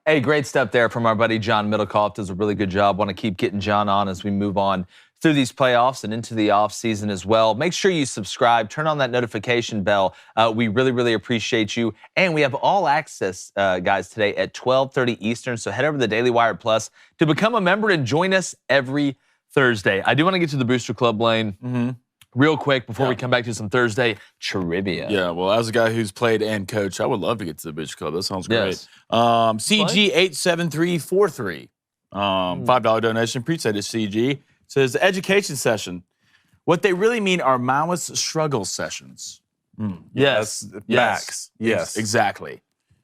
Hey, great stuff there from our buddy John Middlekauff. Does a really good job. Want to keep getting John on as we move on through these playoffs and into the off season as well. Make sure you subscribe. Turn on that notification bell. We really, really appreciate you. And we have all access, guys, today at 12:30 Eastern. So head over to the Daily Wire Plus to become a member and join us every Thursday. I do want to get to the Booster Club lane. Real quick before we come back to some Thursday trivia.
Yeah, well, as a guy who's played and coached, I would love to get to the Booster Club. That sounds great.
Yes.
CG87343. $5 donation. Appreciate it, CG. Says education session. What they really mean are Maoist struggle sessions.
Yes.
Max. Yes.
Exactly.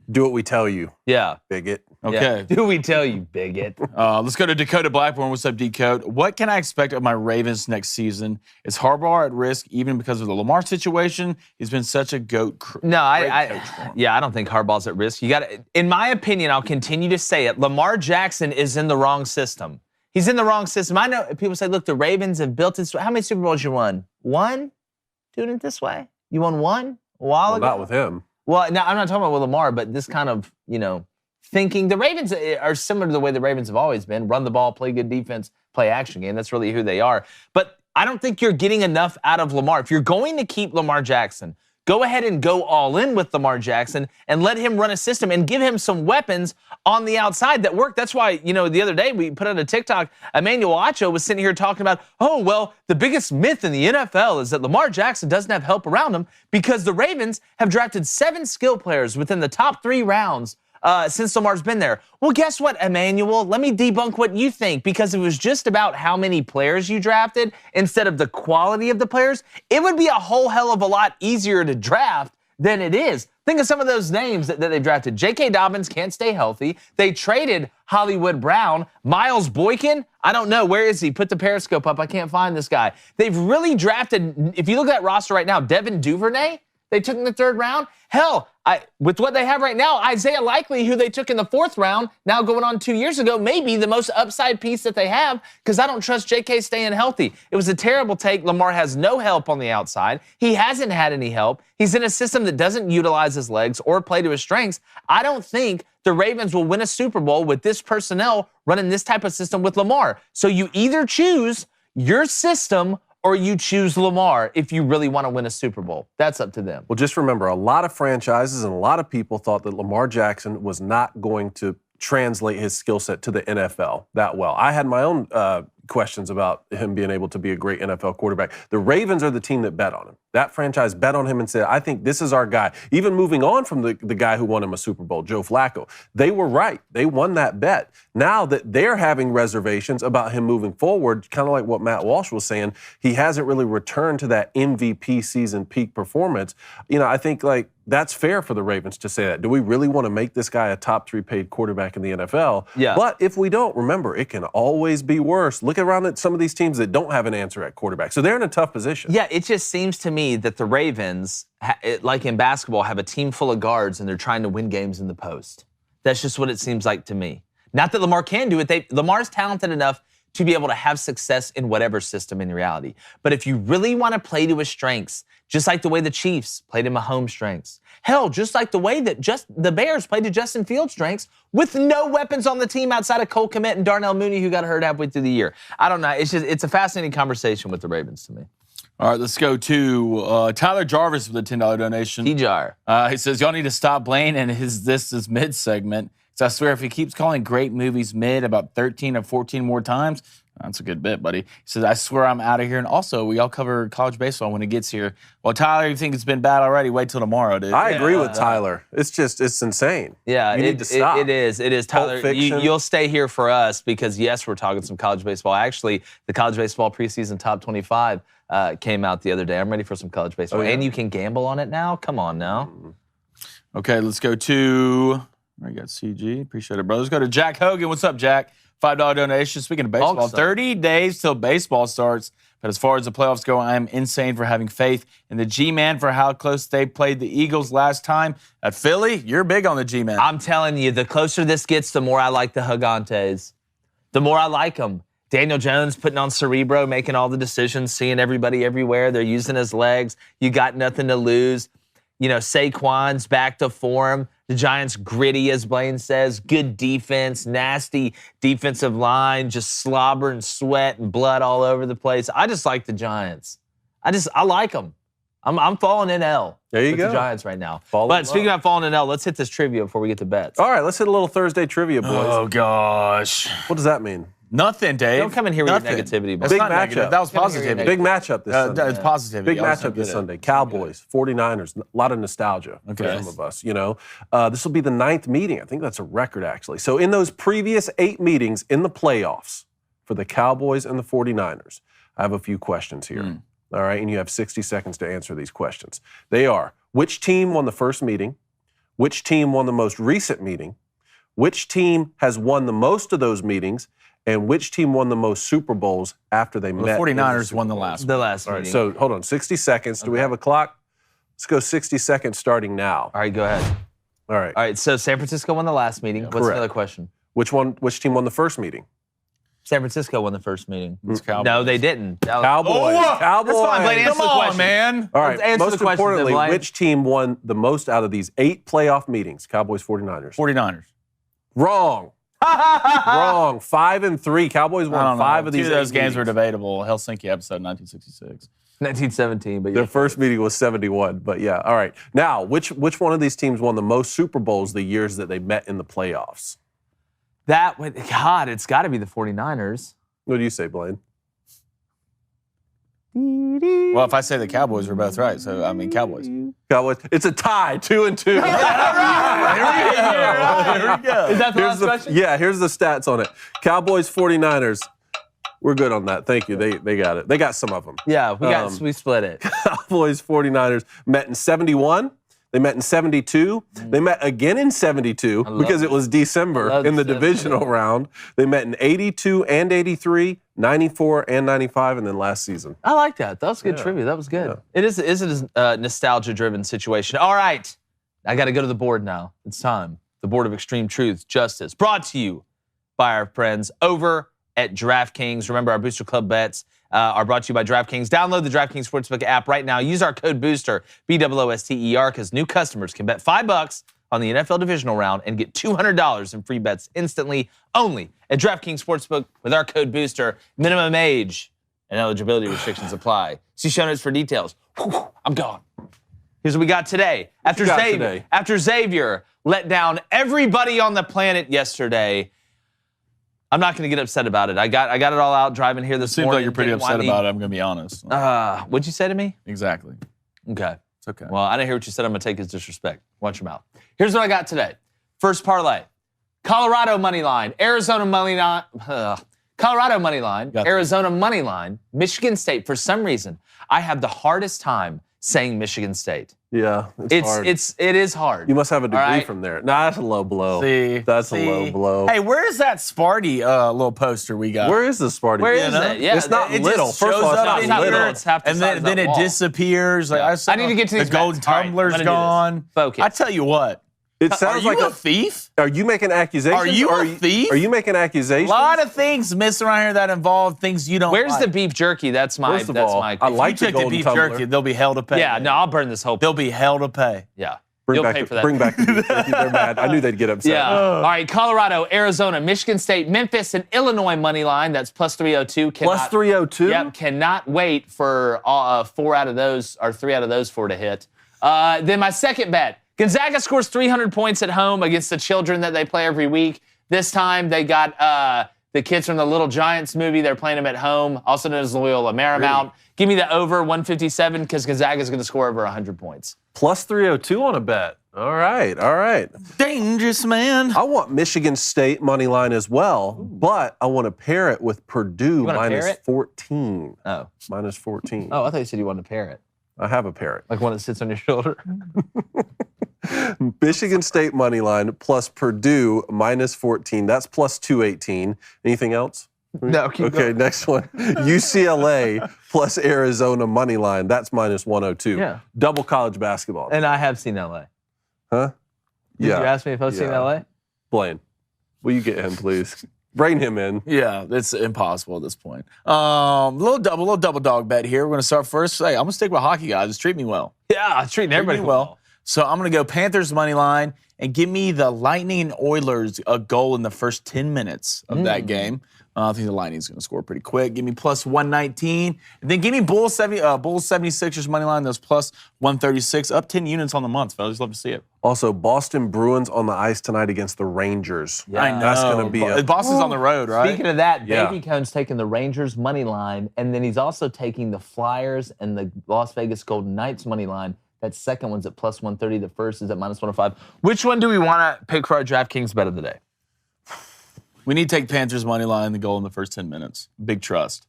Do what we tell you.
Yeah.
Bigot.
Okay.
Yeah. Do we tell you, bigot?
Let's go to Dakota Blackburn. What's up, Decode? What can I expect of my Ravens next season? Is Harbaugh at risk even because of the Lamar situation? He's been such a goat.
No, I don't think Harbaugh's at risk. You got to, in my opinion, I'll continue to say it. Lamar Jackson is in the wrong system. He's in the wrong system. I know people say, look, the Ravens have built this. How many Super Bowls you won? One? Doing it this way? You won one a while ago?
Not with him.
Well, now I'm not talking about with Lamar, but this kind of, thinking. The Ravens are similar to the way the Ravens have always been. Run the ball, play good defense, play action game. That's really who they are. But I don't think you're getting enough out of Lamar. If you're going to keep Lamar Jackson, go ahead and go all in with Lamar Jackson and let him run a system and give him some weapons on the outside that work. That's why, the other day we put out a TikTok, Emmanuel Acho was sitting here talking about, the biggest myth in the NFL is that Lamar Jackson doesn't have help around him because the Ravens have drafted 7 skill players within the top 3 rounds since Lamar's been there. Well, guess what, Emmanuel? Let me debunk what you think, because it was just about how many players you drafted instead of the quality of the players. It would be a whole hell of a lot easier to draft than it is. Think of some of those names that they drafted. J.K. Dobbins can't stay healthy. They traded Hollywood Brown. Miles Boykin, I don't know. Where is he? Put the Periscope up. I can't find this guy. They've really drafted, if you look at that roster right now, Devin Duvernay, they took in the 3rd round. Hell, with what they have right now, Isaiah Likely, who they took in the 4th round, now going on 2 years ago, may be the most upside piece that they have because I don't trust JK staying healthy. It was a terrible take. Lamar has no help on the outside. He hasn't had any help. He's in a system that doesn't utilize his legs or play to his strengths. I don't think the Ravens will win a Super Bowl with this personnel running this type of system with Lamar. So you either choose your system or you choose Lamar if you really want to win a Super Bowl. That's up to them.
Well, just remember, a lot of franchises and a lot of people thought that Lamar Jackson was not going to translate his skill set to the NFL that well. I had my own questions about him being able to be a great NFL quarterback. The Ravens are the team that bet on him. That franchise bet on him and said, I think this is our guy. Even moving on from the guy who won him a Super Bowl, Joe Flacco. They were right. They won that bet. Now that they're having reservations about him moving forward, kind of like what Matt Walsh was saying, he hasn't really returned to that MVP season peak performance. You know, I think like that's fair for the Ravens to say that. Do we really want to make this guy a top 3 paid quarterback in the NFL?
Yeah.
But if we don't, remember, it can always be worse. Look around at some of these teams that don't have an answer at quarterback. So they're in a tough position.
Yeah, it just seems to me that the Ravens, like in basketball, have a team full of guards and they're trying to win games in the post. That's just what it seems like to me. Not that Lamar can do it. Lamar's talented enough to be able to have success in whatever system in reality. But if you really want to play to his strengths, just like the way the Chiefs played to Mahomes' strengths, hell, just like the way that the Bears played to Justin Fields' strengths with no weapons on the team outside of Cole Kmet and Darnell Mooney, who got hurt halfway through the year. I don't know. It's a fascinating conversation with the Ravens to me.
All right, let's go to Tyler Jarvis with a $10 donation.
T-Jar.
He says, y'all need to stop Blaine and This Is Mid segment. So I swear if he keeps calling great movies mid about 13 or 14 more times, that's a good bit, buddy. He says, I swear I'm out of here. And also, we all cover college baseball when it gets here. Well, Tyler, you think it's been bad already? Wait till tomorrow, dude.
I agree with Tyler. It's insane.
Yeah,
you need to stop.
It is. Tyler, you'll stay here for us because, yes, we're talking some college baseball. Actually, the college baseball preseason top 25 came out the other day. I'm ready for some college baseball.
Oh, yeah?
And you can gamble on it now? Come on now.
Okay, let's go to, I got CG. Appreciate it, bro. Let's go to Jack Hogan. What's up, Jack? $5 donation. Speaking of baseball,
Awesome.
30 days till baseball starts. But as far as the playoffs go, I am insane for having faith in the G-Man for how close they played the Eagles last time. At Philly, you're big on the G-Man.
I'm telling you, the closer this gets, the more I like the Gigantes. The more I like them. Daniel Jones putting on Cerebro, making all the decisions, seeing everybody everywhere. They're using his legs. You got nothing to lose. You know, Saquon's back to form. The Giants gritty, as Blaine says. Good defense, nasty defensive line, just slobber and sweat and blood all over the place. I just like the Giants. I like them. I'm falling in L.
There you
with
go.
The Giants right now.
But
speaking about falling in L, let's hit this trivia before we get to bets.
All right, let's hit a little Thursday trivia, boys.
Oh, gosh.
What does that mean?
Nothing, Dave.
Don't come in here with
Nothing.
your negativity.
That's
Big
not negative.
matchup.
That was
Come in here with your
positivity.
Big matchup this Sunday.
It's positivity.
Big
I was
matchup
gonna
this
get it.
Sunday. Cowboys, 49ers, a lot of nostalgia for
Okay.
some of us, you know. This will be the 9th meeting. I think that's a record, actually. So in those previous 8 meetings in the playoffs for the Cowboys and the 49ers, I have a few questions here. All right, and you have 60 seconds to answer these questions. They are, which team won the first meeting? Which team won the most recent meeting? Which team has won the most of those meetings? And which team won the most Super Bowls after they met?
The 49ers
Super
won the
Bowls?
last
The
one.
last
All right,
meeting.
so hold on, 60 seconds. Do we have a clock? Let's go 60 seconds starting now.
All right, go ahead.
All right.
All right, so San Francisco won the last meeting. What's
correct.
another question?
Which team won the first meeting?
San Francisco won the first meeting.
It's Cowboys.
No, they didn't. That was-
Cowboys.
Oh,
Cowboys.
that's fine, Blaine. Answer
Come
the
on,
question.
man.
All
Let's
right.
answer
Most
the question,
importantly,
Blaine.
which team won the most out of these 8 playoff meetings? Cowboys, 49ers.
49ers.
Wrong. Wrong. 5 and 3. Cowboys
I
won
don't know.
5 of these.
2 of those
8
games were
meetings.
debatable. Helsinki episode 1966.
1917, but
Their
yeah.
first meeting was 71, but yeah. All right. Now, which one of these teams won the most Super Bowls the years that they met in the playoffs?
God, it's got to be the 49ers.
What do you say, Blaine?
Well, if I say the Cowboys, we're both right. So, I mean, Cowboys.
Cowboys. It's a tie, 2 and 2.
Here we go.
Is that the
Here's
last question?
Yeah, here's the stats on it. Cowboys, 49ers. We're good on that. Thank you. They got it. They got some of them.
Yeah, we split it.
Cowboys, 49ers met in 71. They met in 72. They met again in 72 because it was December
love
in the
72.
divisional round. They met in 82 and 83 94 and 95, and then last season.
I like that. That was good
Yeah.
trivia. That was good.
Yeah.
It is a nostalgia-driven situation. All right. I got to go to the board now. It's time. The Board of Extreme Truth Justice. Brought to you by our friends over at DraftKings. Remember, our Booster Club bets are brought to you by DraftKings. Download the DraftKings Sportsbook app right now. Use our code BOOSTER, BOOSTER, because new customers can bet $5 on the NFL divisional round and get $200 in free bets instantly only at DraftKings Sportsbook with our code BOOSTER. Minimum age and eligibility restrictions apply. See show notes for details. Whew, I'm gone. Here's what we got today. After Xavier let down everybody on the planet yesterday, I'm not going to get upset about it. I got it all out driving here this morning.
Seems like you're pretty upset about it. I'm going to be honest.
What'd you say to me?
Exactly.
Okay.
It's okay.
Well, I didn't hear what you said. I'm going to take it as disrespect. Watch your mouth. Here's what I got today. First parlay. Colorado money line, Arizona money line, Colorado money line, Arizona money line, Michigan State. For some reason, I have the hardest time saying Michigan State.
Yeah, it's hard.
It is hard.
You must have a degree
right?
from there. Nah, that's a low blow. That's a low blow.
Hey, where is that Sparty little poster we got?
Where is the Sparty?
Where is it? Yeah,
it's not
it
little.
just
First of all,
shows
it's
up
not
in
little.
here,
It's half the
and
size of
then
that
it
wall.
disappears. Like
I need to get to
the
these
golden
bets. All right,
tumbler's
I'm gonna do this.
gone.
Focus.
I tell you what.
It sounds
are
like
you a thief?
Are you making accusations?
Are you a thief?
Are you making accusations?
A lot of things miss around here that involve things you don't
Where's
like.
the beef jerky? That's my.
First of
that's
all,
my.
I like
If you
the
took the
golden
beef
tumbler.
jerky, they'll be hell to pay.
Yeah, no, I'll burn this whole.
They'll be hell to pay.
Yeah.
Bring
You'll
back
pay
the,
for that.
Bring back the beef jerky. They're mad. I knew they'd get upset.
Yeah. All right. Colorado, Arizona, Michigan State, Memphis, and Illinois money line. That's plus 302.
Plus 302?
Yep. Cannot wait for 4 out of those, or 3 out of those 4 to hit. Then my second bet. Gonzaga scores 300 points at home against the children that they play every week. This time they got the kids from the Little Giants movie. They're playing them at home, also known as Loyola Marymount.
Really?
Give me the over 157 because Gonzaga's going to score over 100 points.
Plus 302 on a bet. All right. All right.
Dangerous, man.
I want Michigan State money line as well, but I want to pair it with Purdue
wanna pair
minus
it?
14.
Oh.
Minus 14.
Oh, I thought you said you wanted to pair it.
I have a parrot.
Like one that sits on your shoulder.
Michigan State money line plus Purdue minus 14. That's plus 218. Anything else?
No, keep
Okay,
going.
next one. UCLA plus Arizona money line. That's minus 102.
Yeah.
Double college basketball.
And I have seen LA.
Huh?
Did you ask me if I've seen
Yeah.
LA?
Blaine, will you get him, please? Bring him in.
Yeah, it's impossible at this point. Little double dog bet here. We're going to start first. Hey, I'm going to stick with hockey, guys. Just treat me well.
Yeah, treating everybody well.
So I'm going to go Panthers money line and give me the Lightning and Oilers a goal in the first 10 minutes of that game. I think the Lightning's going to score pretty quick. Give me plus 119. And then give me Bulls 76ers money line. Those plus 136. Up 10 units on the month, fellas. Love to see it.
Also, Boston Bruins on the ice tonight against the Rangers.
Yeah.
I know.
That's going to be a...
Boston's on the road, right?
Speaking of that,
Yeah.
Baby Cone's taking the Rangers money line, and then he's also taking the Flyers and the Las Vegas Golden Knights money line. That second one's at plus 130. The first is at minus 105. Which one do we want to pick for our DraftKings bet of the day?
We need to take Panthers money line, the goal in the first 10 minutes. Big trust.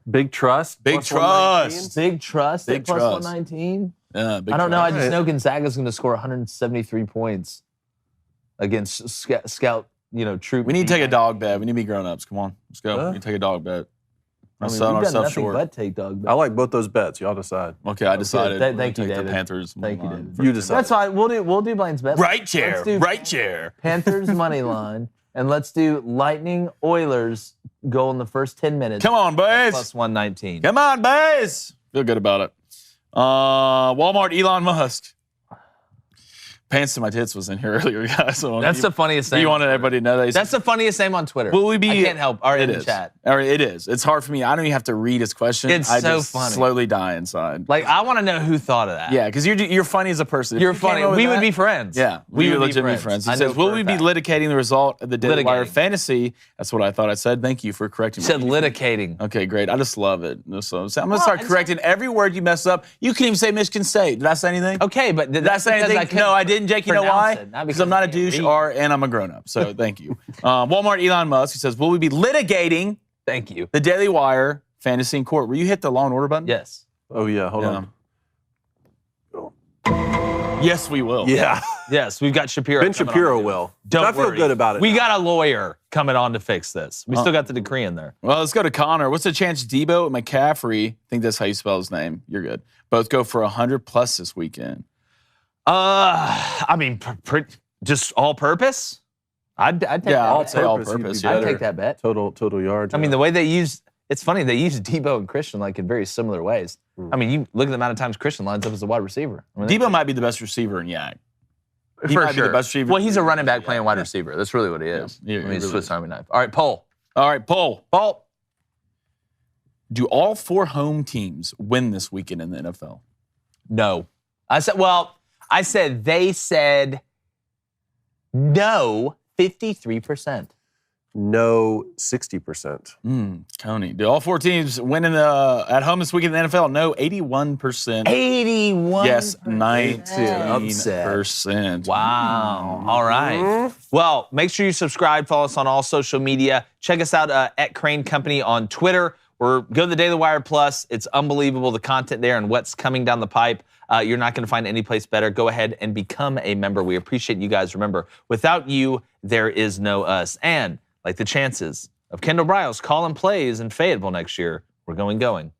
Big trust?
Big
plus
trust.
119?
Big trust
Big
at plus
trust.
119?
Yeah, big
I don't know. I
trust.
just
Right.
know Gonzaga's going to score 173 points against Scout, troop.
We need to take a dog bet. We need to be grown-ups. Come on. Let's go.
Huh?
We need to take a dog bet.
I
Not
mean,
selling
we've done
ourselves
nothing
short.
but take dog.
I like both those bets. Y'all decide.
Okay, I decided.
Thank
we're
you,
gonna take
David.
the Panthers. money
Thank you,
line.
David.
You decide.
That's fine. We'll do Blaine's bet.
Right chair.
Let's do
Right chair.
Panthers money line, and let's do Lightning Oilers goal in the first 10 minutes.
Come on, boys.
Plus 119.
Come on, boys. Feel good about it. Walmart, Elon Musk. Pants to my tits was in here earlier, guys. So
That's the funniest thing.
You wanted everybody to know that.
That's the funniest name on Twitter.
Will we be?
I can't help. Or in
It
the
is.
chat.
Or it is. It's hard for me. I don't even have to read his question.
It's
I
so
just
funny.
slowly die inside.
Like, I want to know who thought of that.
Yeah, because you're funny as a person. If
You're
you came
funny.
up with
We would
that-
be friends.
Yeah,
we would be
legitimately friends. He
I know
says, "Will
for a
we be
fact.
litigating the result of the Daily Wire
Litigating.
fantasy?" That's what I thought I said. Thank you for correcting
You said
me.
litigating.
Okay, great. I just love it. So I'm gonna start correcting every word you mess up. You can't even say Michigan State. Did I say anything?
Okay, but
Did I say anything? No, I didn't, Jake. You know why? Because I'm not a douche and I'm a grown-up. So thank you. Walmart, Elon Musk. He says, "Will we be litigating
Thank you.
the Daily Wire fantasy in court?" Will you hit the Law and Order button?
Yes.
Oh, yeah. Hold on.
Yes, we will.
Yeah.
Yes, we've got Shapiro.
Ben Shapiro will.
Don't
I feel
worry.
good about it.
We
now.
got a lawyer coming on to fix this. We still got the decree in there.
Well, let's go to Connor. What's the chance Debo and McCaffrey, I think that's how you spell his name, you're good, both go for 100+ this weekend?
I mean, just all purpose? I'd take that.
I'd say all
Purpose, you'd be
purpose.
better.
I'd take that bet.
Total yards.
I mean, the way they use, it's funny, they use Debo and Christian like in very similar ways. I mean, you look at the amount of times Christian lines up as a wide receiver. I mean,
Debo might be the best receiver in YAG. He
for
might be
sure.
the best receiver.
Well, he's a running back playing wide receiver. That's really what he is.
Yeah,
I mean,
he
he's
really
Swiss
is.
Army knife. All right, poll.
All right, poll.
Poll.
Do all 4 home teams win this weekend in the NFL?
No. I said they said no, 53%.
no 60%.
Coney. Do all 4 teams win at home this weekend in the NFL? No, 81%.
81.
Yes,
Upset.
19%.
Wow. All right. Well, make sure you subscribe. Follow us on all social media. Check us out at Crane Company on Twitter. Or go to the Daily Wire Plus. It's unbelievable, the content there and what's coming down the pipe. You're not going to find any place better. Go ahead and become a member. We appreciate you guys. Remember, without you, there is no us. And like the chances of Kendal Briles calling plays in Fayetteville next year, we're going, gone.